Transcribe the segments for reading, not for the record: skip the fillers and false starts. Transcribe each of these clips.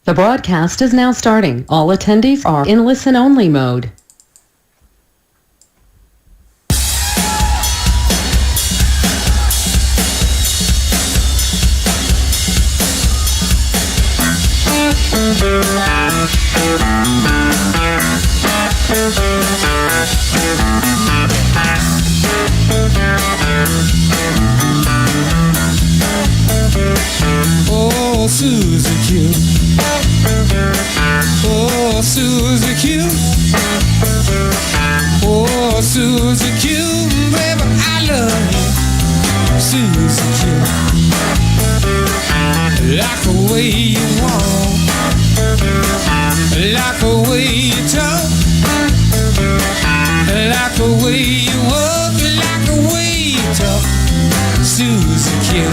The broadcast is now starting. All attendees are in listen-only mode. Oh, Susie Q. Oh, Susie Q. Oh, Susie Q. Baby, I love you. Susie Q. Like the way you walk, like the way you talk, like the way you walk, like the way you talk. Susie Q.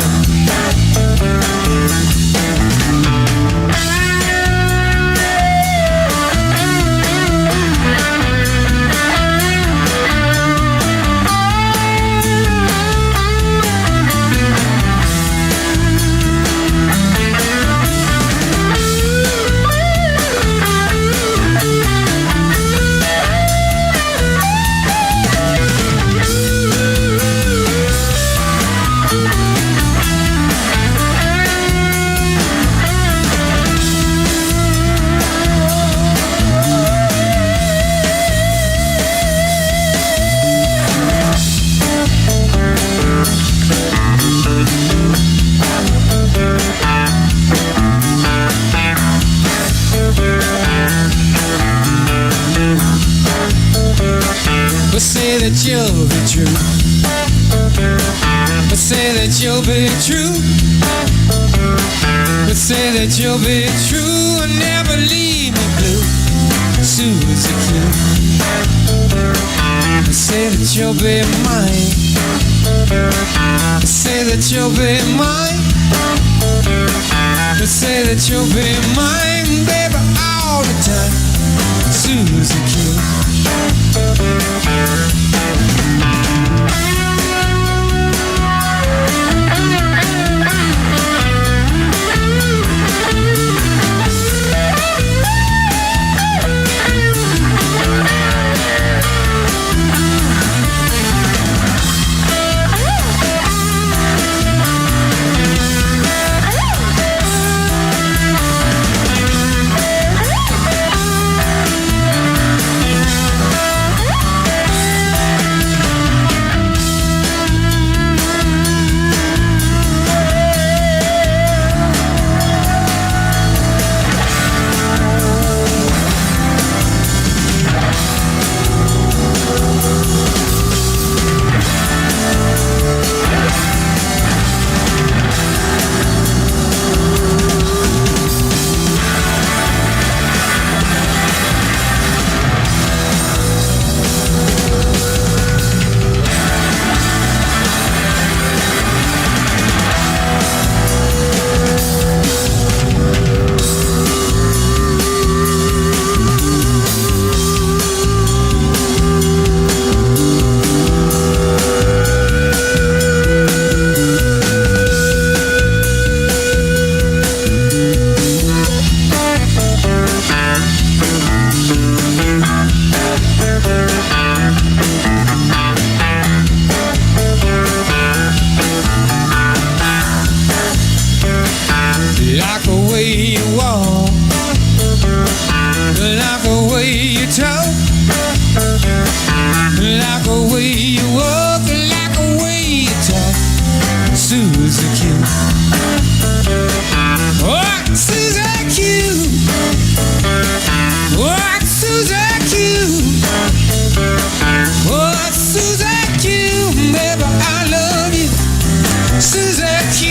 But say that you'll be true. But say that you'll be true. But say that you'll be true and never leave me blue. Susie Q. But say that you'll be mine. But say that you'll be mine. But say that you'll be mine, baby, all the time. Susie Q. Like the way you walk, like the way you talk, like the way you walk, like the way you talk. Susie Q. Oh, Susie Q. Oh, Susie Q. Oh, Susie Q. Baby, I love you. Susie Q.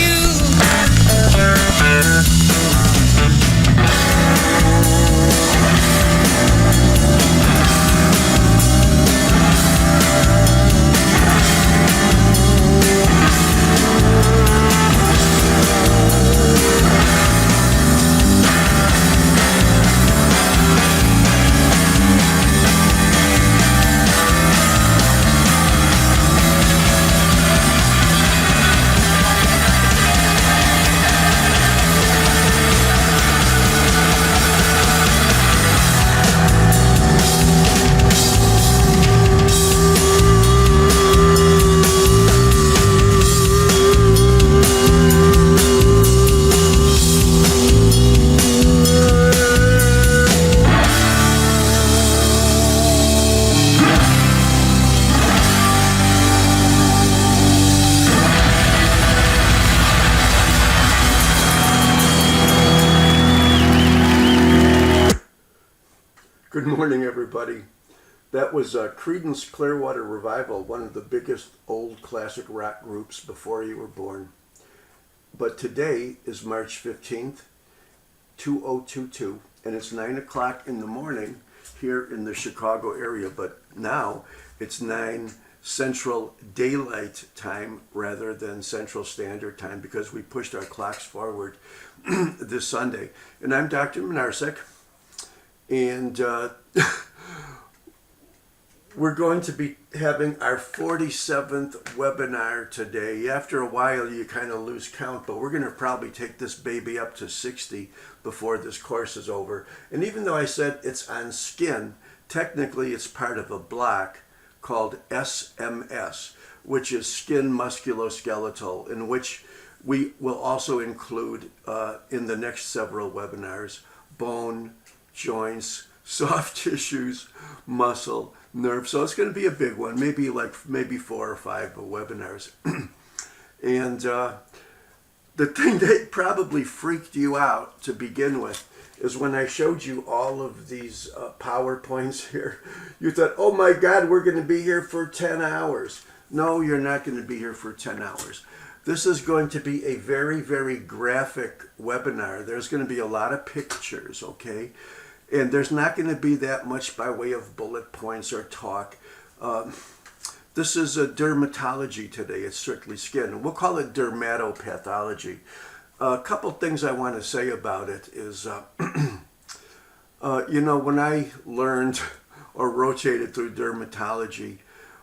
Good morning, everybody. That was Creedence Clearwater Revival, one of the biggest old classic rock groups before you were born. But today is March 15th, 2022, and it's 9 o'clock in the morning here in the Chicago area. But now it's 9 Central Daylight Time rather than Central Standard Time because we pushed our clocks forward this Sunday. And I'm Dr. Minarsek, and we're going to be having our 47th webinar today. After a while, you kind of lose count, but we're going to probably take this baby up to 60 before this course is over. And even though I said it's on skin, technically it's part of a block called SMS, which is skin musculoskeletal, in which we will also include in the next several webinars bone, joints, soft tissues, muscle, nerve. So it's going to be a big one, maybe 4 or 5 webinars. And the thing that probably freaked you out to begin with is when I showed you all of these PowerPoints here. You thought, oh my God, we're going to be here for 10 hours. No, you're not going to be here for 10 hours. This is going to be a very, very graphic webinar. There's going to be a lot of pictures, okay? And there's not going to be that much by way of bullet points or talk. This is a dermatology today. It's strictly skin. We'll call it dermatopathology. A couple things I want to say about it is, when I learned or rotated through dermatology,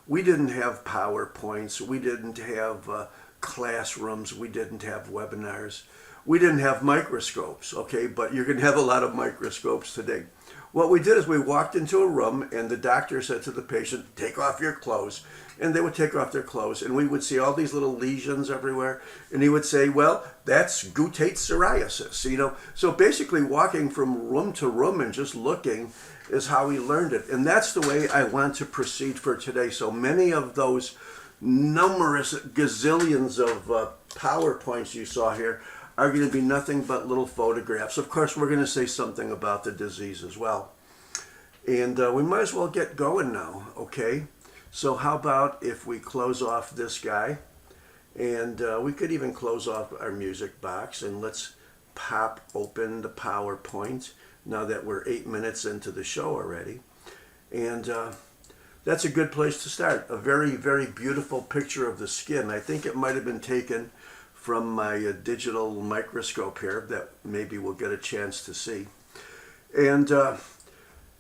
we didn't have PowerPoints. We didn't have classrooms. We didn't have webinars. We didn't have microscopes, okay, but you're going to have a lot of microscopes today. What we did is we walked into a room and the doctor said to the patient, take off your clothes. And they would take off their clothes and we would see all these little lesions everywhere. And he would say, well, that's guttate psoriasis, So basically walking from room to room and just looking is how we learned it. And that's the way I want to proceed for today. So many of those numerous gazillions of PowerPoints you saw here are going to be nothing but little photographs. Of course, we're going to say something about the disease as well. And we might as well get going now, okay? So how about if we close off this guy, and we could even close off our music box, and let's pop open the PowerPoint now that we're 8 minutes into the show already. And that's a good place to start. A very, very beautiful picture of the skin. I think it might have been taken from my digital microscope here that maybe we'll get a chance to see. And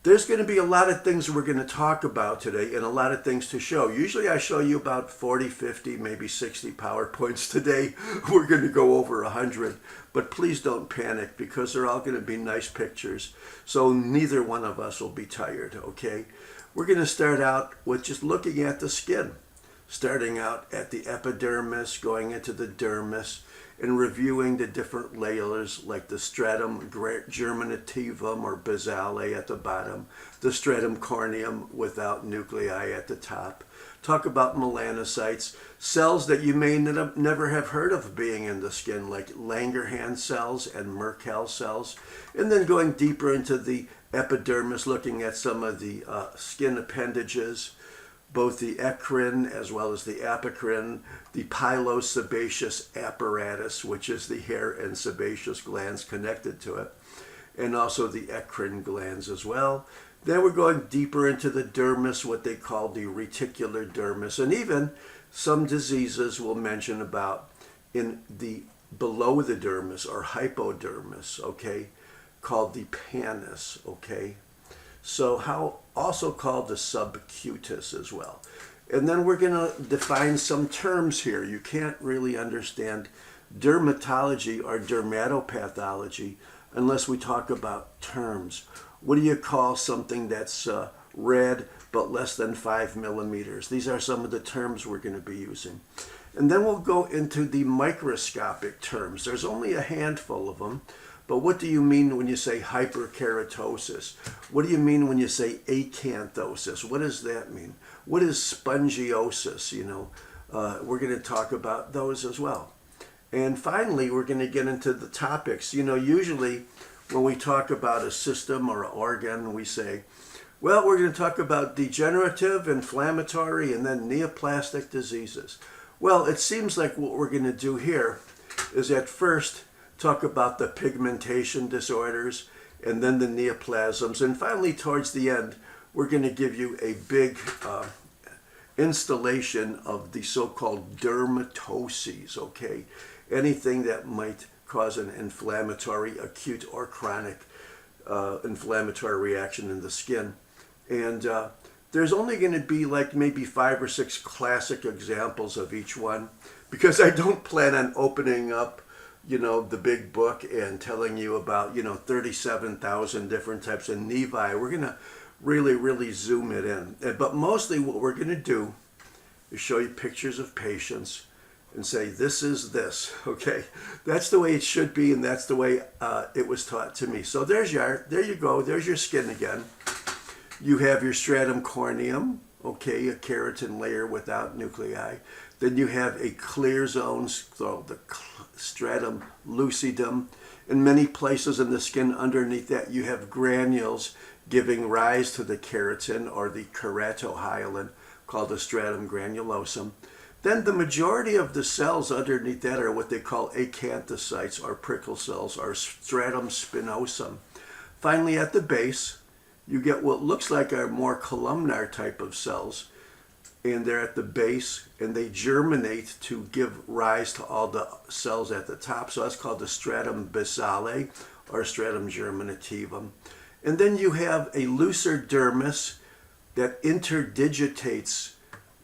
there's going to be a lot of things we're going to talk about today and a lot of things to show. Usually I show you about 40, 50, maybe 60 PowerPoints. Today we're going to go over 100, but please don't panic because they're all going to be nice pictures. So neither one of us will be tired, okay? We're going to start out with just looking at the skin. Starting out at the epidermis, going into the dermis, and reviewing the different layers like the stratum germinativum or basale at the bottom, the stratum corneum without nuclei at the top. Talk about melanocytes, cells that you may never have heard of being in the skin, like Langerhans cells and Merkel cells. And then going deeper into the epidermis, looking at some of the skin appendages, both the eccrine as well as the apocrine, the pilosebaceous apparatus, which is the hair and sebaceous glands connected to it, and also the eccrine glands as well. Then we're going deeper into the dermis, what they call the reticular dermis, and even some diseases we'll mention about in the below the dermis or hypodermis, okay, called the pannus, okay. So how also called the subcutis as well. And then we're going to define some terms here. You can't really understand dermatology or dermatopathology unless we talk about terms. What do you call something that's red but less than 5 millimeters? These are some of the terms we're going to be using. And then we'll go into the microscopic terms. There's only a handful of them. But what do you mean when you say hyperkeratosis? What do you mean when you say acanthosis? What does that mean? What is spongiosis? We're going to talk about those as well. And finally, we're going to get into the topics. Usually when we talk about a system or an organ, we say, well, we're going to talk about degenerative, inflammatory, and then neoplastic diseases. Well, it seems like what we're going to do here is at first talk about the pigmentation disorders and then the neoplasms. And finally, towards the end, we're going to give you a big installation of the so-called dermatoses, okay? Anything that might cause an inflammatory, acute or chronic inflammatory reaction in the skin. And there's only going to be like maybe 5 or 6 classic examples of each one, because I don't plan on opening up, the big book and telling you about, 37,000 different types of nevi. We're going to really zoom it in. But mostly what we're going to do is show you pictures of patients and say, this is this, okay? That's the way it should be, and that's the way it was taught to me. So there you go, there's your skin again. You have your stratum corneum, okay, a keratin layer without nuclei. Then you have a clear zone, so the stratum lucidum. In many places in the skin underneath that, you have granules giving rise to the keratin, or the keratohyalin, called the stratum granulosum. Then the majority of the cells underneath that are what they call acanthocytes, or prickle cells, or stratum spinosum. Finally, at the base, you get what looks like a more columnar type of cells, and they're at the base, and they germinate to give rise to all the cells at the top. So that's called the stratum basale, or stratum germinativum. And then you have a looser dermis that interdigitates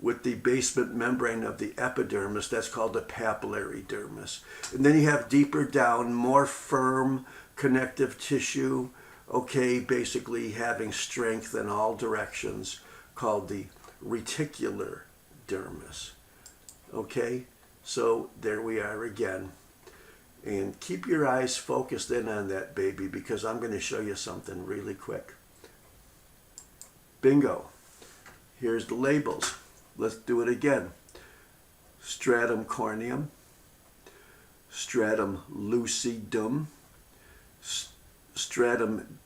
with the basement membrane of the epidermis. That's called the papillary dermis. And then you have deeper down, more firm connective tissue, okay, basically having strength in all directions, called the reticular dermis. Okay, so there we are again. And keep your eyes focused in on that, baby, because I'm going to show you something really quick. Bingo. Here's the labels. Let's do it again. Stratum corneum, stratum lucidum, stratum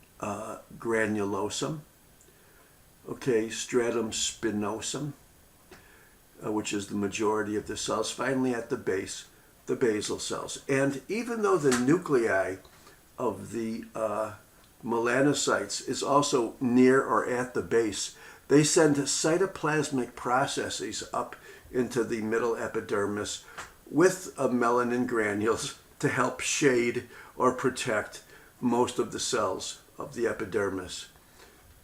granulosum, okay, stratum spinosum, which is the majority of the cells. Finally, at the base, the basal cells. And even though the nuclei of the melanocytes is also near or at the base, they send cytoplasmic processes up into the middle epidermis with melanin granules to help shade or protect most of the cells of the epidermis.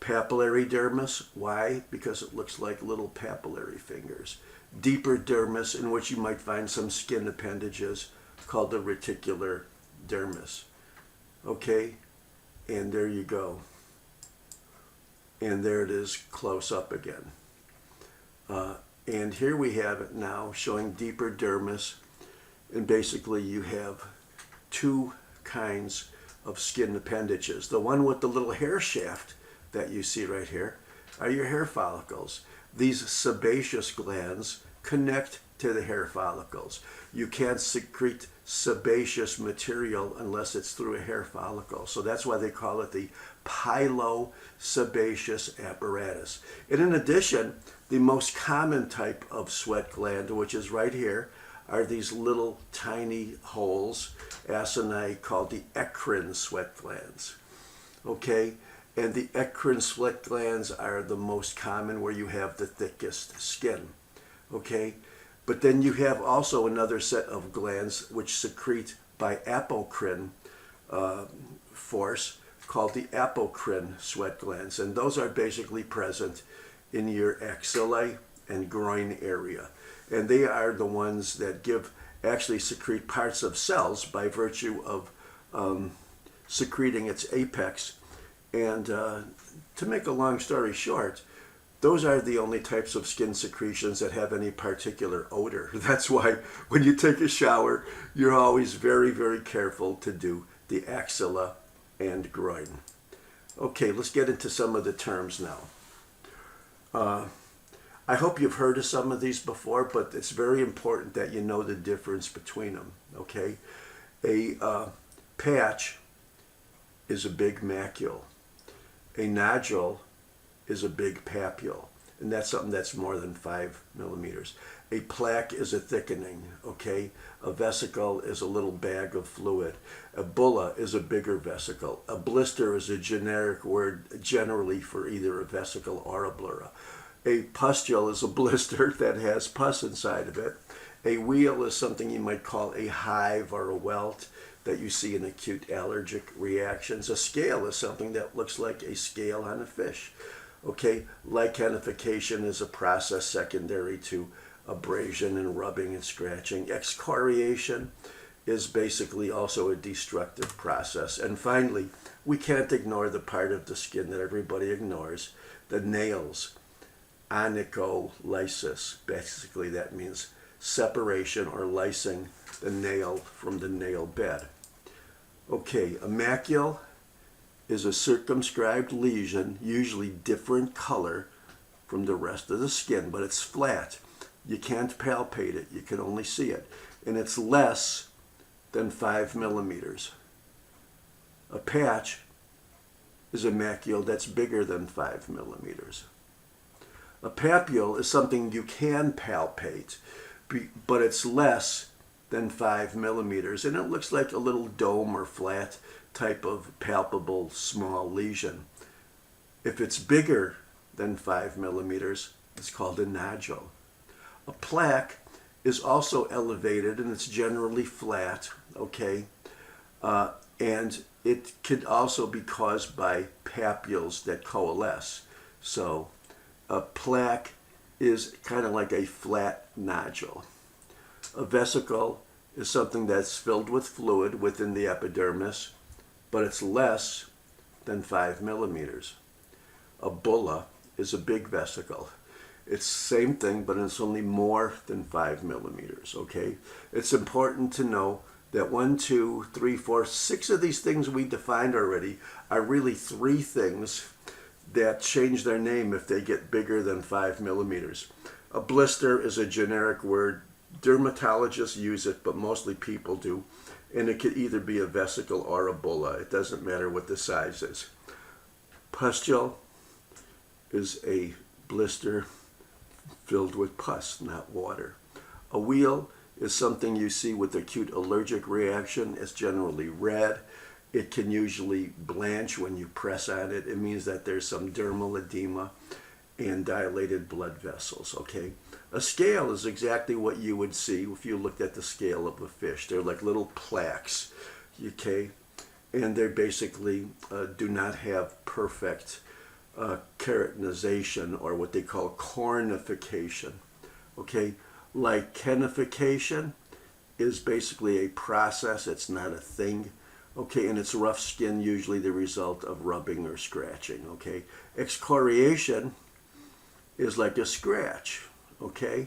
Papillary dermis, why? Because it looks like little papillary fingers. Deeper dermis, in which you might find some skin appendages, called the reticular dermis. Okay, and there you go. And there it is close up again. And here we have it now showing deeper dermis. And basically you have 2 kinds of skin appendages. The one with the little hair shaft that you see right here are your hair follicles. These sebaceous glands connect to the hair follicles. You can't secrete sebaceous material unless it's through a hair follicle. So that's why they call it the pilosebaceous apparatus. And in addition, the most common type of sweat gland, which is right here, are these little tiny holes, acini, called the eccrine sweat glands. Okay, and the eccrine sweat glands are the most common, where you have the thickest skin. Okay, but then you have also another set of glands which secrete by apocrine force, called the apocrine sweat glands, and those are basically present in your axillae and groin area. And they are the ones that actually secrete parts of cells by virtue of secreting its apex. And to make a long story short, those are the only types of skin secretions that have any particular odor. That's why when you take a shower, you're always very, very careful to do the axilla and groin. Okay, let's get into some of the terms now. I hope you've heard of some of these before, but it's very important that you know the difference between them, okay? A patch is a big macule. A nodule is a big papule, and that's something that's more than 5 millimeters. A plaque is a thickening, okay? A vesicle is a little bag of fluid. A bulla is a bigger vesicle. A blister is a generic word generally for either a vesicle or a blura. A pustule is a blister that has pus inside of it. A wheal is something you might call a hive or a welt that you see in acute allergic reactions. A scale is something that looks like a scale on a fish. Okay, lichenification is a process secondary to abrasion and rubbing and scratching. Excoriation is basically also a destructive process. And finally, we can't ignore the part of the skin that everybody ignores, the nails. Onycholysis. Basically, that means separation or lysing the nail from the nail bed. Okay, a macule is a circumscribed lesion, usually different color from the rest of the skin, but it's flat. You can't palpate it, you can only see it. And it's less than 5 millimeters. A patch is a macule that's bigger than 5 millimeters. A papule is something you can palpate, but it's less than 5 millimeters, and it looks like a little dome or flat type of palpable small lesion. If it's bigger than 5 millimeters, it's called a nodule. A plaque is also elevated and it's generally flat, okay? And it could also be caused by papules that coalesce. So a plaque is kind of like a flat nodule. A vesicle is something that's filled with fluid within the epidermis, but it's less than 5 millimeters. A bulla is a big vesicle. It's the same thing, but it's only more than 5 millimeters, okay? It's important to know that 1, 2, 3, 4, 6 of these things we defined already are really 3 things that change their name if they get bigger than 5 millimeters. A blister is a generic word. Dermatologists use it, but mostly people do. And it could either be a vesicle or a bulla. It doesn't matter what the size is. Pustule is a blister filled with pus, not water. A wheal is something you see with acute allergic reaction. It's generally red. It can usually blanch when you press on it. It means that there's some dermal edema and dilated blood vessels, okay? A scale is exactly what you would see if you looked at the scale of a fish. They're like little plaques, okay? And they basically do not have perfect keratinization, or what they call cornification, okay? Lichenification is basically a process. It's not a thing, okay? And it's rough skin, usually the result of rubbing or scratching, okay? Excoriation is like a scratch, okay?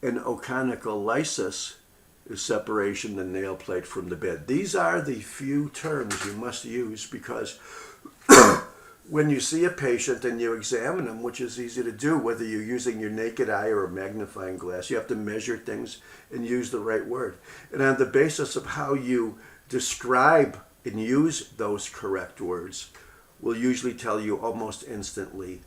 And onycholysis is separation of the nail plate from the bed. These are the few terms you must use, because when you see a patient and you examine them, which is easy to do, whether you're using your naked eye or a magnifying glass, you have to measure things and use the right word. And on the basis of how you describe and use those correct words will usually tell you almost instantly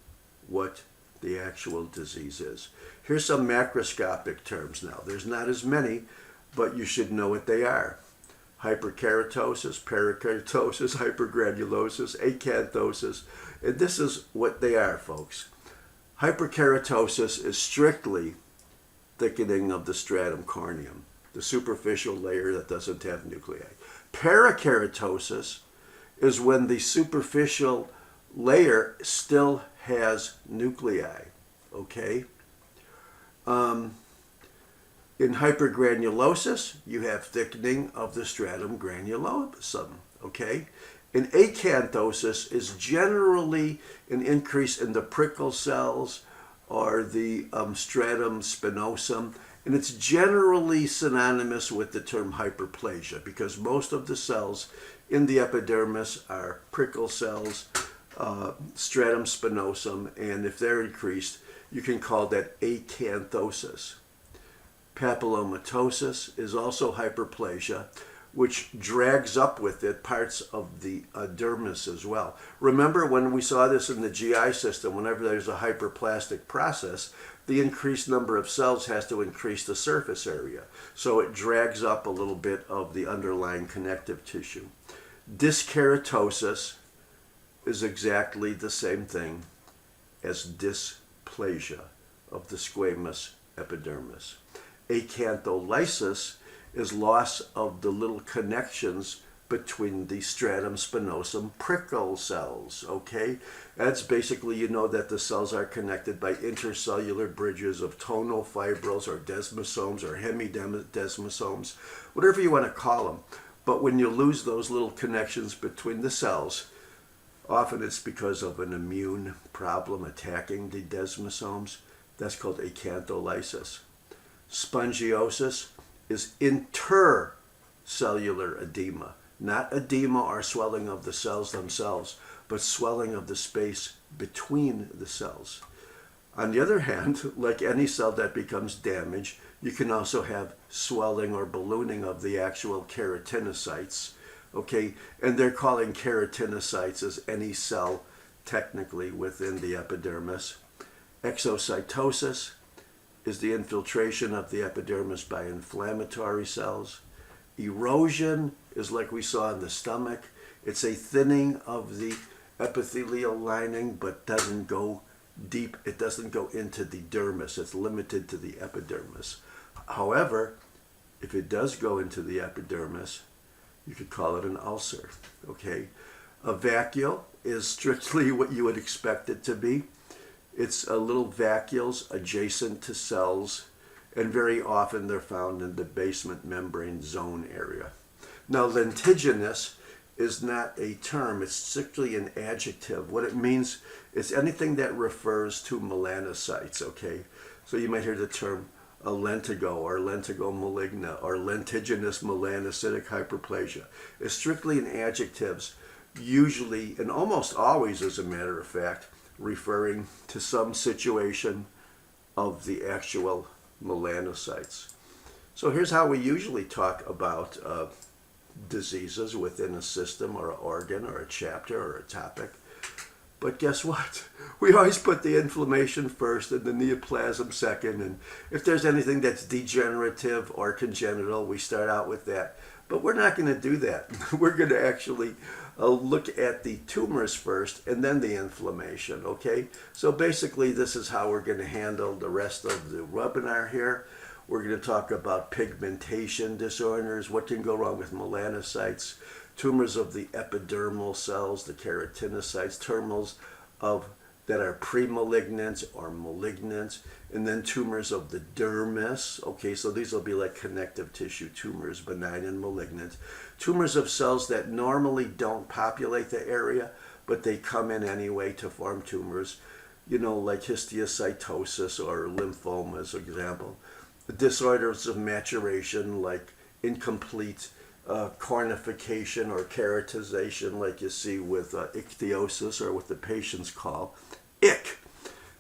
what the actual disease is. Here's some macroscopic terms now. There's not as many, but you should know what they are. Hyperkeratosis, perikeratosis, hypergranulosis, acanthosis, and this is what they are, folks. Hyperkeratosis is strictly thickening of the stratum corneum, the superficial layer that doesn't have nuclei. Perikeratosis is when the superficial layer still has nuclei, okay? In hypergranulosis, you have thickening of the stratum granulosum, okay? And acanthosis is generally an increase in the prickle cells or the stratum spinosum, and it's generally synonymous with the term hyperplasia, because most of the cells in the epidermis are prickle cells, stratum spinosum, and if they're increased, you can call that acanthosis. Papillomatosis is also hyperplasia, which drags up with it parts of the dermis as well. Remember when we saw this in the GI system, whenever there's a hyperplastic process, the increased number of cells has to increase the surface area. So it drags up a little bit of the underlying connective tissue. Dyskeratosis is exactly the same thing as dysplasia of the squamous epidermis. Acantholysis is loss of the little connections between the stratum spinosum prickle cells, okay? That's basically, you know that the cells are connected by intercellular bridges of tonal fibrils or desmosomes or hemidesmosomes, whatever you want to call them. But when you lose those little connections between the cells, often it's because of an immune problem attacking the desmosomes. That's called acantholysis. Spongiosis is intercellular edema, not edema or swelling of the cells themselves, but swelling of the space between the cells. On the other hand, like any cell that becomes damaged, you can also have swelling or ballooning of the actual keratinocytes, okay? And they're calling keratinocytes as any cell technically within the epidermis. Exocytosis is the infiltration of the epidermis by inflammatory cells. Erosion is like we saw in the stomach. It's a thinning of the epithelial lining, but doesn't go deep. It doesn't go into the dermis. It's limited to the epidermis. However, if it does go into the epidermis, you could call it an ulcer, okay? A vacuole is strictly what you would expect it to be. It's little vacuoles adjacent to cells, and very often they're found in the basement membrane zone area. Now, lentiginous is not a term, it's strictly an adjective. What it means is anything that refers to melanocytes, okay? So you might hear the term lentigo or lentigo maligna or lentiginous melanocytic hyperplasia. It's strictly in adjectives, usually and almost always, as a matter of fact, referring to some situation of the actual melanocytes. So here's how we usually talk about diseases within a system or an organ or a chapter or a topic. But guess what? We always put the inflammation first and the neoplasm second. And if there's anything that's degenerative or congenital, we start out with that. But we're not going to do that. We're going to actually look at the tumors first and then the inflammation, okay? So basically this is how we're going to handle the rest of the webinar here. We're going to talk about pigmentation disorders, what can go wrong with melanocytes, tumors of the epidermal cells, the keratinocytes, tumors that are premalignant or malignant, and then tumors of the dermis. Okay, so these will be like connective tissue tumors, benign and malignant. Tumors of cells that normally don't populate the area, but they come in anyway to form tumors, you know, like histiocytosis or lymphomas, for example. Disorders of maturation, like incomplete cornification or keratization, like you see with ichthyosis, or what the patients call ick.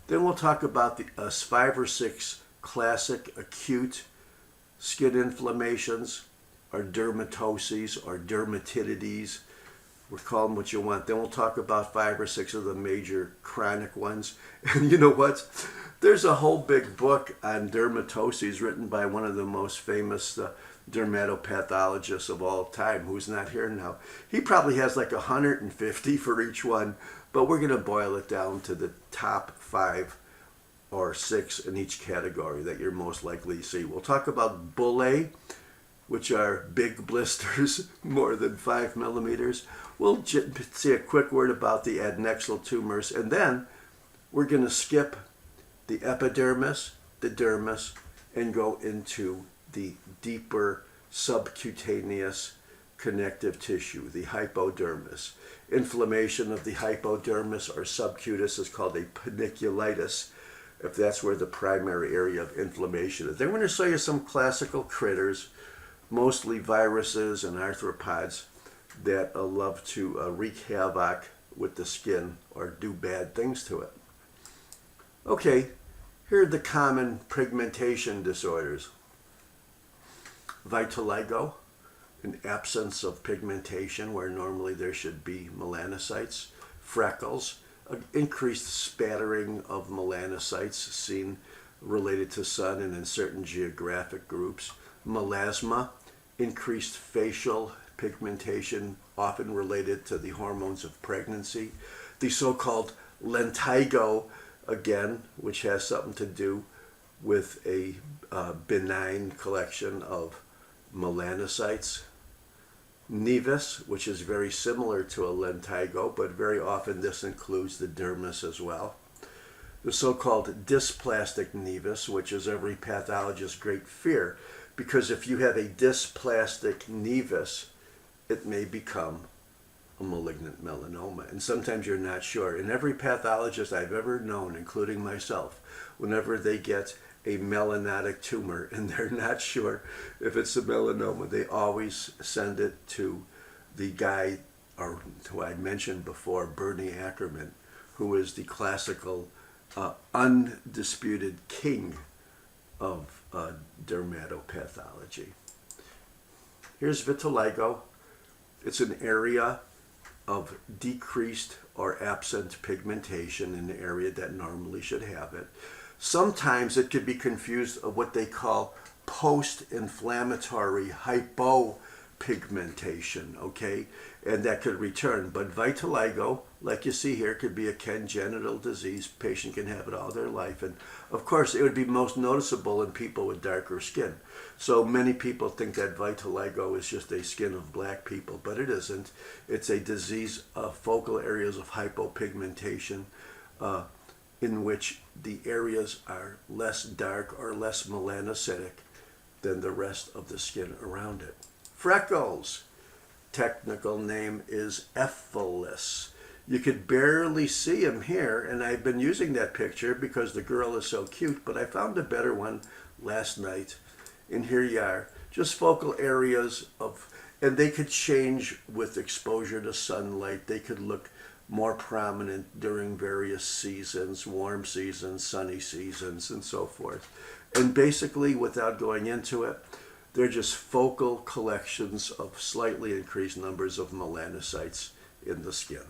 Then we'll talk about the 5 or 6 classic acute skin inflammations, or dermatoses, or dermatitis. We'll call them what you want. Then we'll talk about 5 or 6 of the major chronic ones. And you know what? There's a whole big book on dermatoses written by one of the most famous dermatopathologists of all time, who's not here now. He probably has like 150 for each one, but we're going to boil it down to the top 5 or 6 in each category that you're most likely to see. We'll talk about bullae, which are big blisters, more than 5 millimeters. We'll say a quick word about the adnexal tumors, and then we're going to skip the epidermis, the dermis, and go into the deeper subcutaneous connective tissue, the hypodermis. Inflammation of the hypodermis or subcutis is called a paniculitis, if that's where the primary area of inflammation is. Then we're going to show you some classical critters, mostly viruses and arthropods, that love to wreak havoc with the skin or do bad things to it. Okay, here are the common pigmentation disorders. Vitiligo, an absence of pigmentation where normally there should be melanocytes, freckles, increased spattering of melanocytes seen related to sun and in certain geographic groups, melasma, increased facial pigmentation often related to the hormones of pregnancy, the so-called lentigo, again, which has something to do with a benign collection of melanocytes, nevus, which is very similar to a lentigo, but very often this includes the dermis as well. The so-called dysplastic nevus, which is every pathologist's great fear, because if you have a dysplastic nevus, it may become a malignant melanoma. And sometimes you're not sure. And every pathologist I've ever known, including myself, whenever they get a melanotic tumor and they're not sure if it's a melanoma, they always send it to the guy, or who I mentioned before, Bernie Ackerman, who is the classical, undisputed king of dermatopathology. Here's vitiligo. It's an area of decreased or absent pigmentation in the area that normally should have it. Sometimes it could be confused with what they call post-inflammatory hypopigmentation, okay? And that could return. But vitiligo, like you see here, could be a congenital disease. Patient can have it all their life. And of course, it would be most noticeable in people with darker skin. So many people think that vitiligo is just a skin of black people, but it isn't. It's a disease of focal areas of hypopigmentation, in which the areas are less dark or less melanocytic than the rest of the skin around it. Freckles, technical name is ephilus. You could barely see him here, and I've been using that picture because the girl is so cute, but I found a better one last night. And here you are, just focal areas of, and they could change with exposure to sunlight. They could look more prominent during various seasons, warm seasons, sunny seasons, and so forth. And basically, without going into it, they're just focal collections of slightly increased numbers of melanocytes in the skin.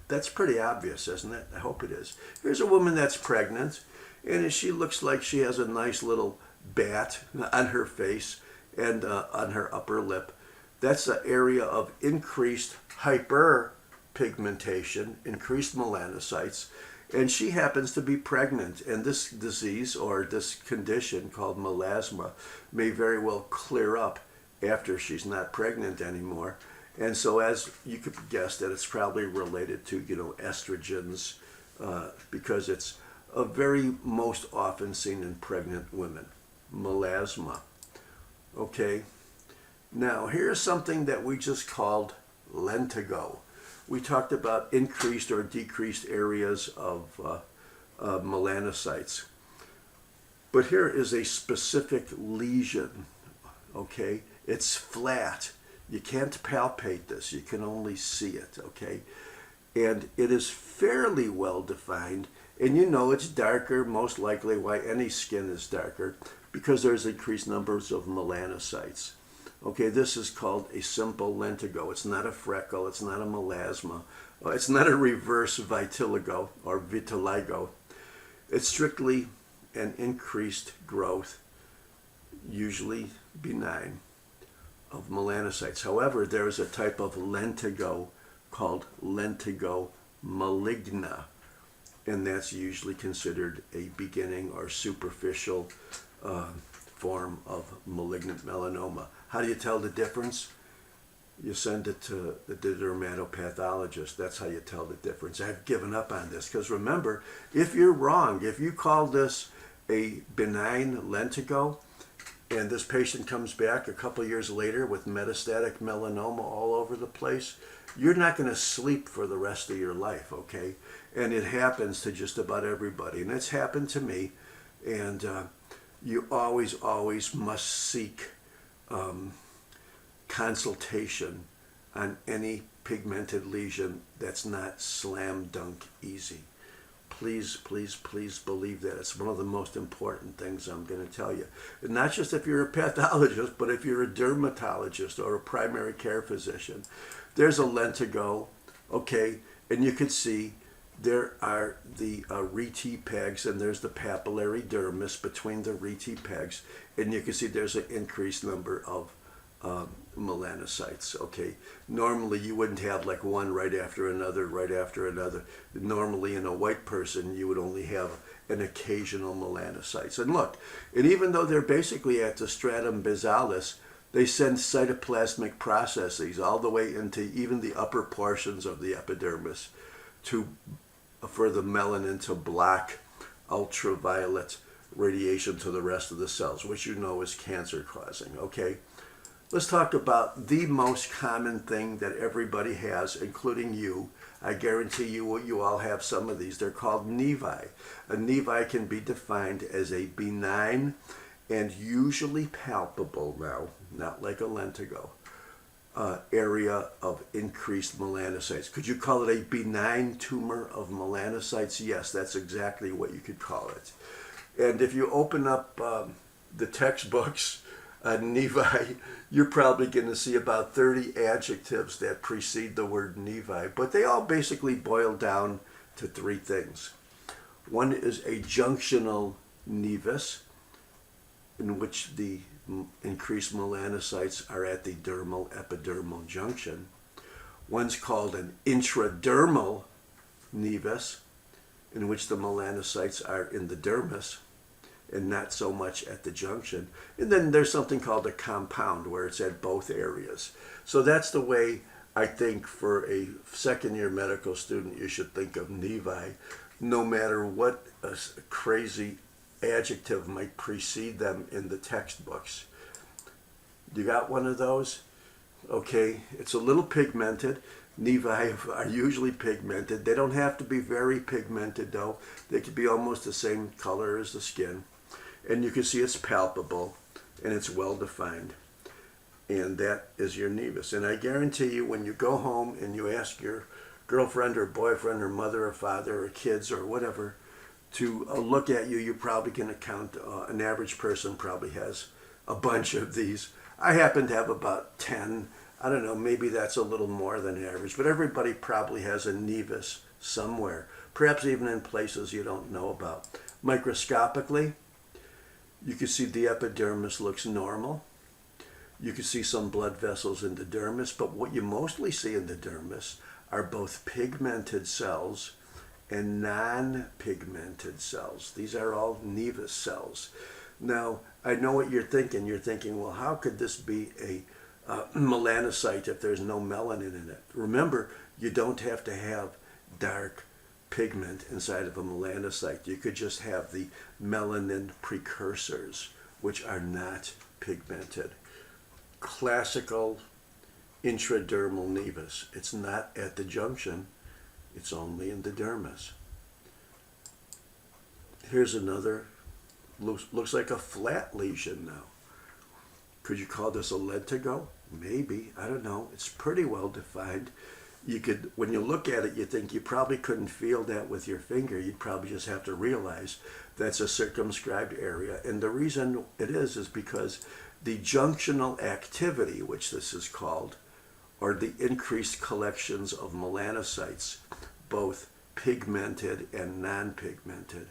That's pretty obvious, isn't it? I hope it is. Here's a woman that's pregnant, and she looks like she has a nice little bat on her face and on her upper lip. That's the area of increased hyperpigmentation, increased melanocytes, and she happens to be pregnant. And this disease or this condition called melasma may very well clear up after she's not pregnant anymore. And so, as you could guess, that it's probably related to, estrogens, because it's a very most often seen in pregnant women, melasma. Okay, now here's something that we just called lentigo. We talked about increased or decreased areas of melanocytes. But here is a specific lesion, okay? It's flat. You can't palpate this. You can only see it, okay? And it is fairly well defined. And it's darker, most likely why any skin is darker, because there's increased numbers of melanocytes. Okay, this is called a simple lentigo. It's not a freckle. It's not a melasma. It's not a reverse vitiligo or vitiligo. It's strictly an increased growth, usually benign, of melanocytes. However, there is a type of lentigo called lentigo maligna, and that's usually considered a beginning or superficial form of malignant melanoma. How do you tell the difference? You send it to the dermatopathologist. That's how you tell the difference. I've given up on this because remember, if you're wrong, if you call this a benign lentigo and this patient comes back a couple years later with metastatic melanoma all over the place, you're not going to sleep for the rest of your life, okay? And it happens to just about everybody. And it's happened to me. And you always must seek consultation on any pigmented lesion that's not slam dunk easy. please, please, please believe that. It's one of the most important things I'm going to tell you. And not just if you're a pathologist, but if you're a dermatologist or a primary care physician. There's a lentigo, okay, and you can see there are the rete pegs, and there's the papillary dermis between the rete pegs, and you can see there's an increased number of melanocytes. Okay, normally you wouldn't have like one right after another, right after another. Normally in a white person you would only have an occasional melanocytes. And look, and even though they're basically at the stratum basalis, they send cytoplasmic processes all the way into even the upper portions of the epidermis for the melanin to block ultraviolet radiation to the rest of the cells, which you know is cancer causing. Okay, let's talk about the most common thing that everybody has, including you. I guarantee you all have some of these. They're called nevi. A nevi can be defined as a benign and usually palpable, now not like a lentigo, area of increased melanocytes. Could you call it a benign tumor of melanocytes? Yes, that's exactly what you could call it. And if you open up the textbooks, nevi, you're probably going to see about 30 adjectives that precede the word nevi, but they all basically boil down to three things. One is a junctional nevus, in which the increased melanocytes are at the dermal epidermal junction. One's called an intradermal nevus, in which the melanocytes are in the dermis and not so much at the junction. And then there's something called a compound, where it's at both areas. So that's the way I think for a second-year medical student you should think of nevi, no matter what a crazy adjective might precede them in the textbooks. You got one of those? Okay, it's a little pigmented. Nevi are usually pigmented. They don't have to be very pigmented though. They could be almost the same color as the skin. And you can see it's palpable and it's well defined. And that is your nevus. And I guarantee you, when you go home and you ask your girlfriend or boyfriend or mother or father or kids or whatever to look at you, you're probably going to count, an average person probably has a bunch of these. I happen to have about 10. I don't know, maybe that's a little more than average, but everybody probably has a nevus somewhere, perhaps even in places you don't know about. Microscopically, you can see the epidermis looks normal. You can see some blood vessels in the dermis, but what you mostly see in the dermis are both pigmented cells and non-pigmented cells. These are all nevus cells. Now, I know what you're thinking. You're thinking, well, how could this be a melanocyte if there's no melanin in it? Remember, you don't have to have dark pigment inside of a melanocyte. You could just have the melanin precursors, which are not pigmented. Classical intradermal nevus. It's not at the junction. It's only in the dermis. Here's another. Looks like a flat lesion now. Could you call this a lentigo? Maybe. I don't know. It's pretty well defined. You could, when you look at it, you think you probably couldn't feel that with your finger. You'd probably just have to realize that's a circumscribed area. And the reason it is because the junctional activity, which this is called, or the increased collections of melanocytes, both pigmented and non-pigmented,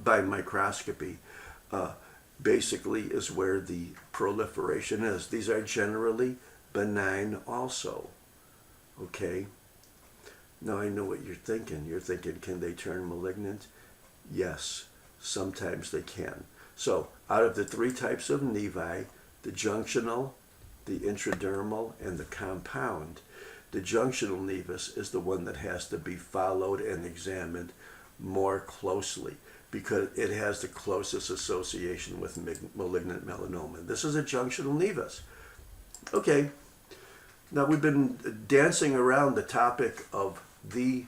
by microscopy, basically is where the proliferation is. These are generally benign also. Okay? Now I know what you're thinking. You're thinking, can they turn malignant? Yes, sometimes they can. So, out of the three types of nevi, the junctional, the intradermal, and the compound, the junctional nevus is the one that has to be followed and examined more closely because it has the closest association with malignant melanoma. This is a junctional nevus. Okay, now we've been dancing around the topic of the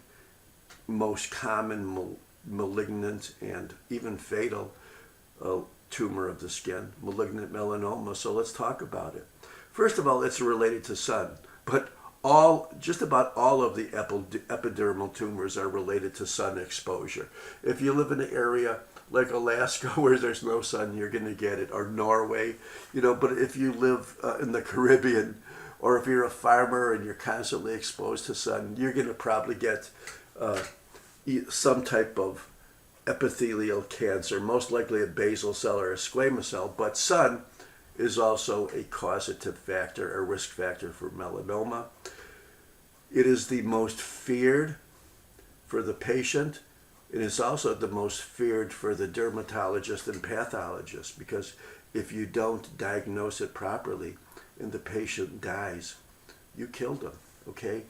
most common malignant and even fatal tumor of the skin, malignant melanoma. So let's talk about it. First of all, it's related to sun, but Just about all of the epidermal tumors are related to sun exposure. If you live in an area like Alaska where there's no sun, you're going to get it, or Norway, but if you live in the Caribbean, or if you're a farmer and you're constantly exposed to sun, you're going to probably get some type of epithelial cancer, most likely a basal cell or a squamous cell. But sun is also a causative factor, a risk factor for melanoma. It is the most feared for the patient. It is also the most feared for the dermatologist and pathologist, because if you don't diagnose it properly and the patient dies, you killed them, okay?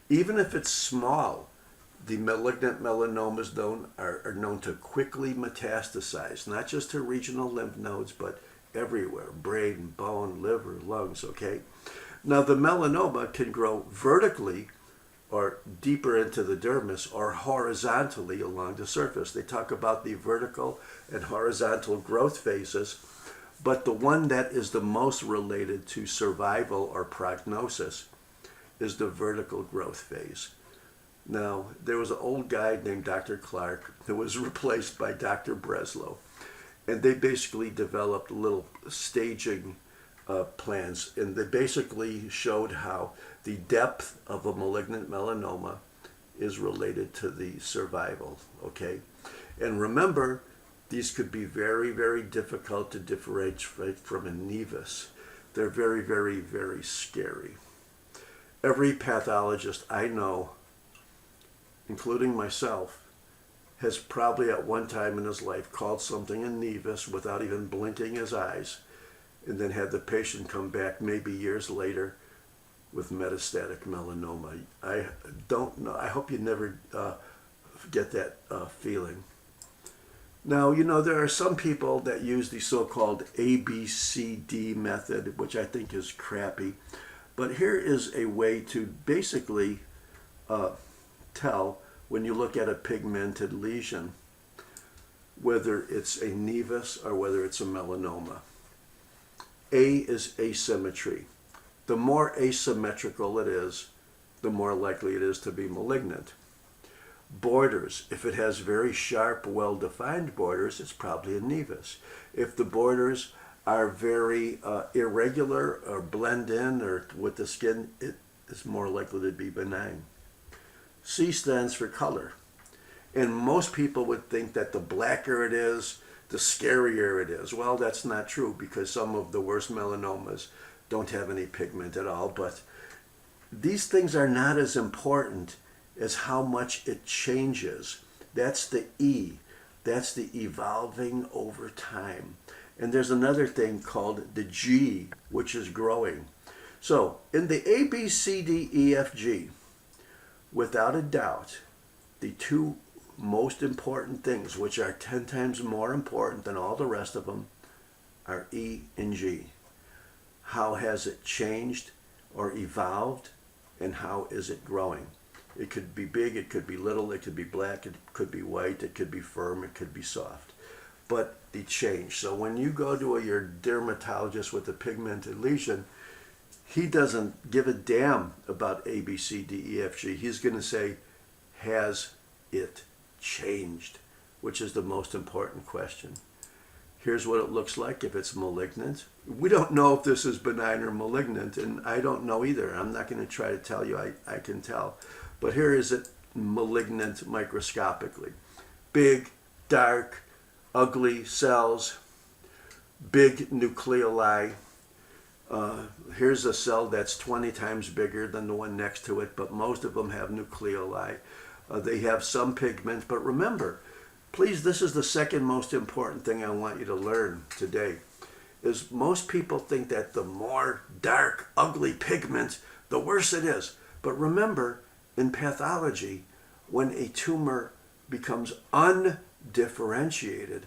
Even if it's small, the malignant melanomas are known to quickly metastasize, not just to regional lymph nodes, but everywhere, brain, bone, liver, lungs, okay? Now, the melanoma can grow vertically or deeper into the dermis or horizontally along the surface. They talk about the vertical and horizontal growth phases, but the one that is the most related to survival or prognosis is the vertical growth phase. Now, there was an old guy named Dr. Clark who was replaced by Dr. Breslow, and they basically developed little staging plans, and they basically showed how the depth of a malignant melanoma is related to the survival, okay? And remember, these could be very, very difficult to differentiate from a nevus. They're very, very, very scary. Every pathologist I know, including myself, has probably at one time in his life called something a nevus without even blinking his eyes, and then had the patient come back maybe years later with metastatic melanoma. I don't know. I hope you never get that feeling. Now, there are some people that use the so-called ABCD method, which I think is crappy. But here is a way to basically tell, when you look at a pigmented lesion, whether it's a nevus or whether it's a melanoma. A is asymmetry. The more asymmetrical it is, the more likely it is to be malignant. Borders. If it has very sharp, well-defined borders, it's probably a nevus. If the borders are very irregular or blend in or with the skin, it is more likely to be benign. C stands for color. And most people would think that the blacker it is, the scarier it is. Well, that's not true, because some of the worst melanomas don't have any pigment at all. But these things are not as important as how much it changes. That's the E. That's the evolving over time. And there's another thing called the G, which is growing. So in the A, B, C, D, E, F, G, without a doubt, the two most important things, which are 10 times more important than all the rest of them, are E and G. How has it changed or evolved, and how is it growing? It could be big, it could be little, it could be black, it could be white, it could be firm, it could be soft. But the change. So when you go to your dermatologist with a pigmented lesion, he doesn't give a damn about A, B, C, D, E, F, G. He's going to say, has it changed? Which is the most important question. Here's what it looks like if it's malignant. We don't know if this is benign or malignant, and I don't know either. I'm not going to try to tell you. I can tell. But here is it malignant microscopically. Big, dark, ugly cells, big nucleoli. Here's a cell that's 20 times bigger than the one next to it, but most of them have nucleoli. They have some pigment, but remember, please, this is the second most important thing I want you to learn today, is most people think that the more dark, ugly pigment, the worse it is. But remember, in pathology, when a tumor becomes undifferentiated,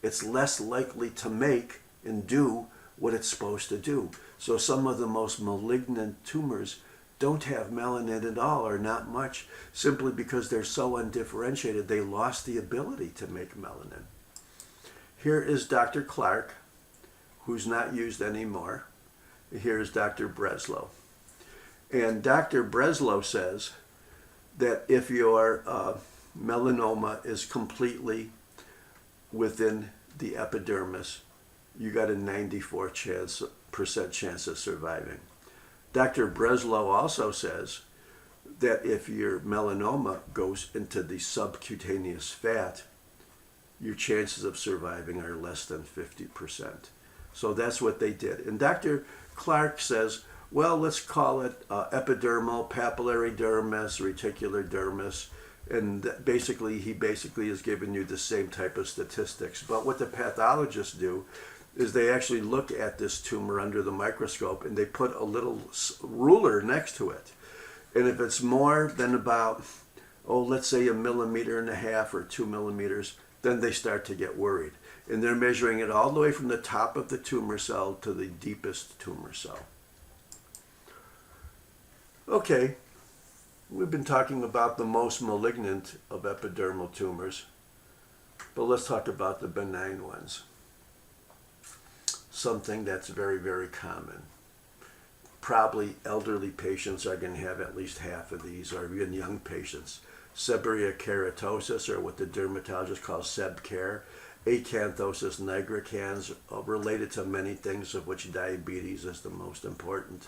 it's less likely to make and do what it's supposed to do. So some of the most malignant tumors don't have melanin at all, or not much, simply because they're so undifferentiated, they lost the ability to make melanin. Here is Dr. Clark, who's not used anymore. Here's Dr. Breslow. And Dr. Breslow says that if your melanoma is completely within the epidermis, you got a 94% chance of surviving. Dr. Breslow also says that if your melanoma goes into the subcutaneous fat, your chances of surviving are less than 50%. So that's what they did. And Dr. Clark says, well, let's call it epidermal, papillary dermis, reticular dermis. And he basically is giving you the same type of statistics. But what the pathologists do is they actually look at this tumor under the microscope and they put a little ruler next to it. And if it's more than about, let's say 1.5 millimeters or 2 millimeters, then they start to get worried. And they're measuring it all the way from the top of the tumor cell to the deepest tumor cell. Okay, we've been talking about the most malignant of epidermal tumors, but let's talk about the benign ones. Something that's very, very common. Probably elderly patients are going to have at least half of these, or even young patients. Seborrheic keratosis, or what the dermatologist calls seb-ker, acanthosis nigricans, related to many things, of which diabetes is the most important.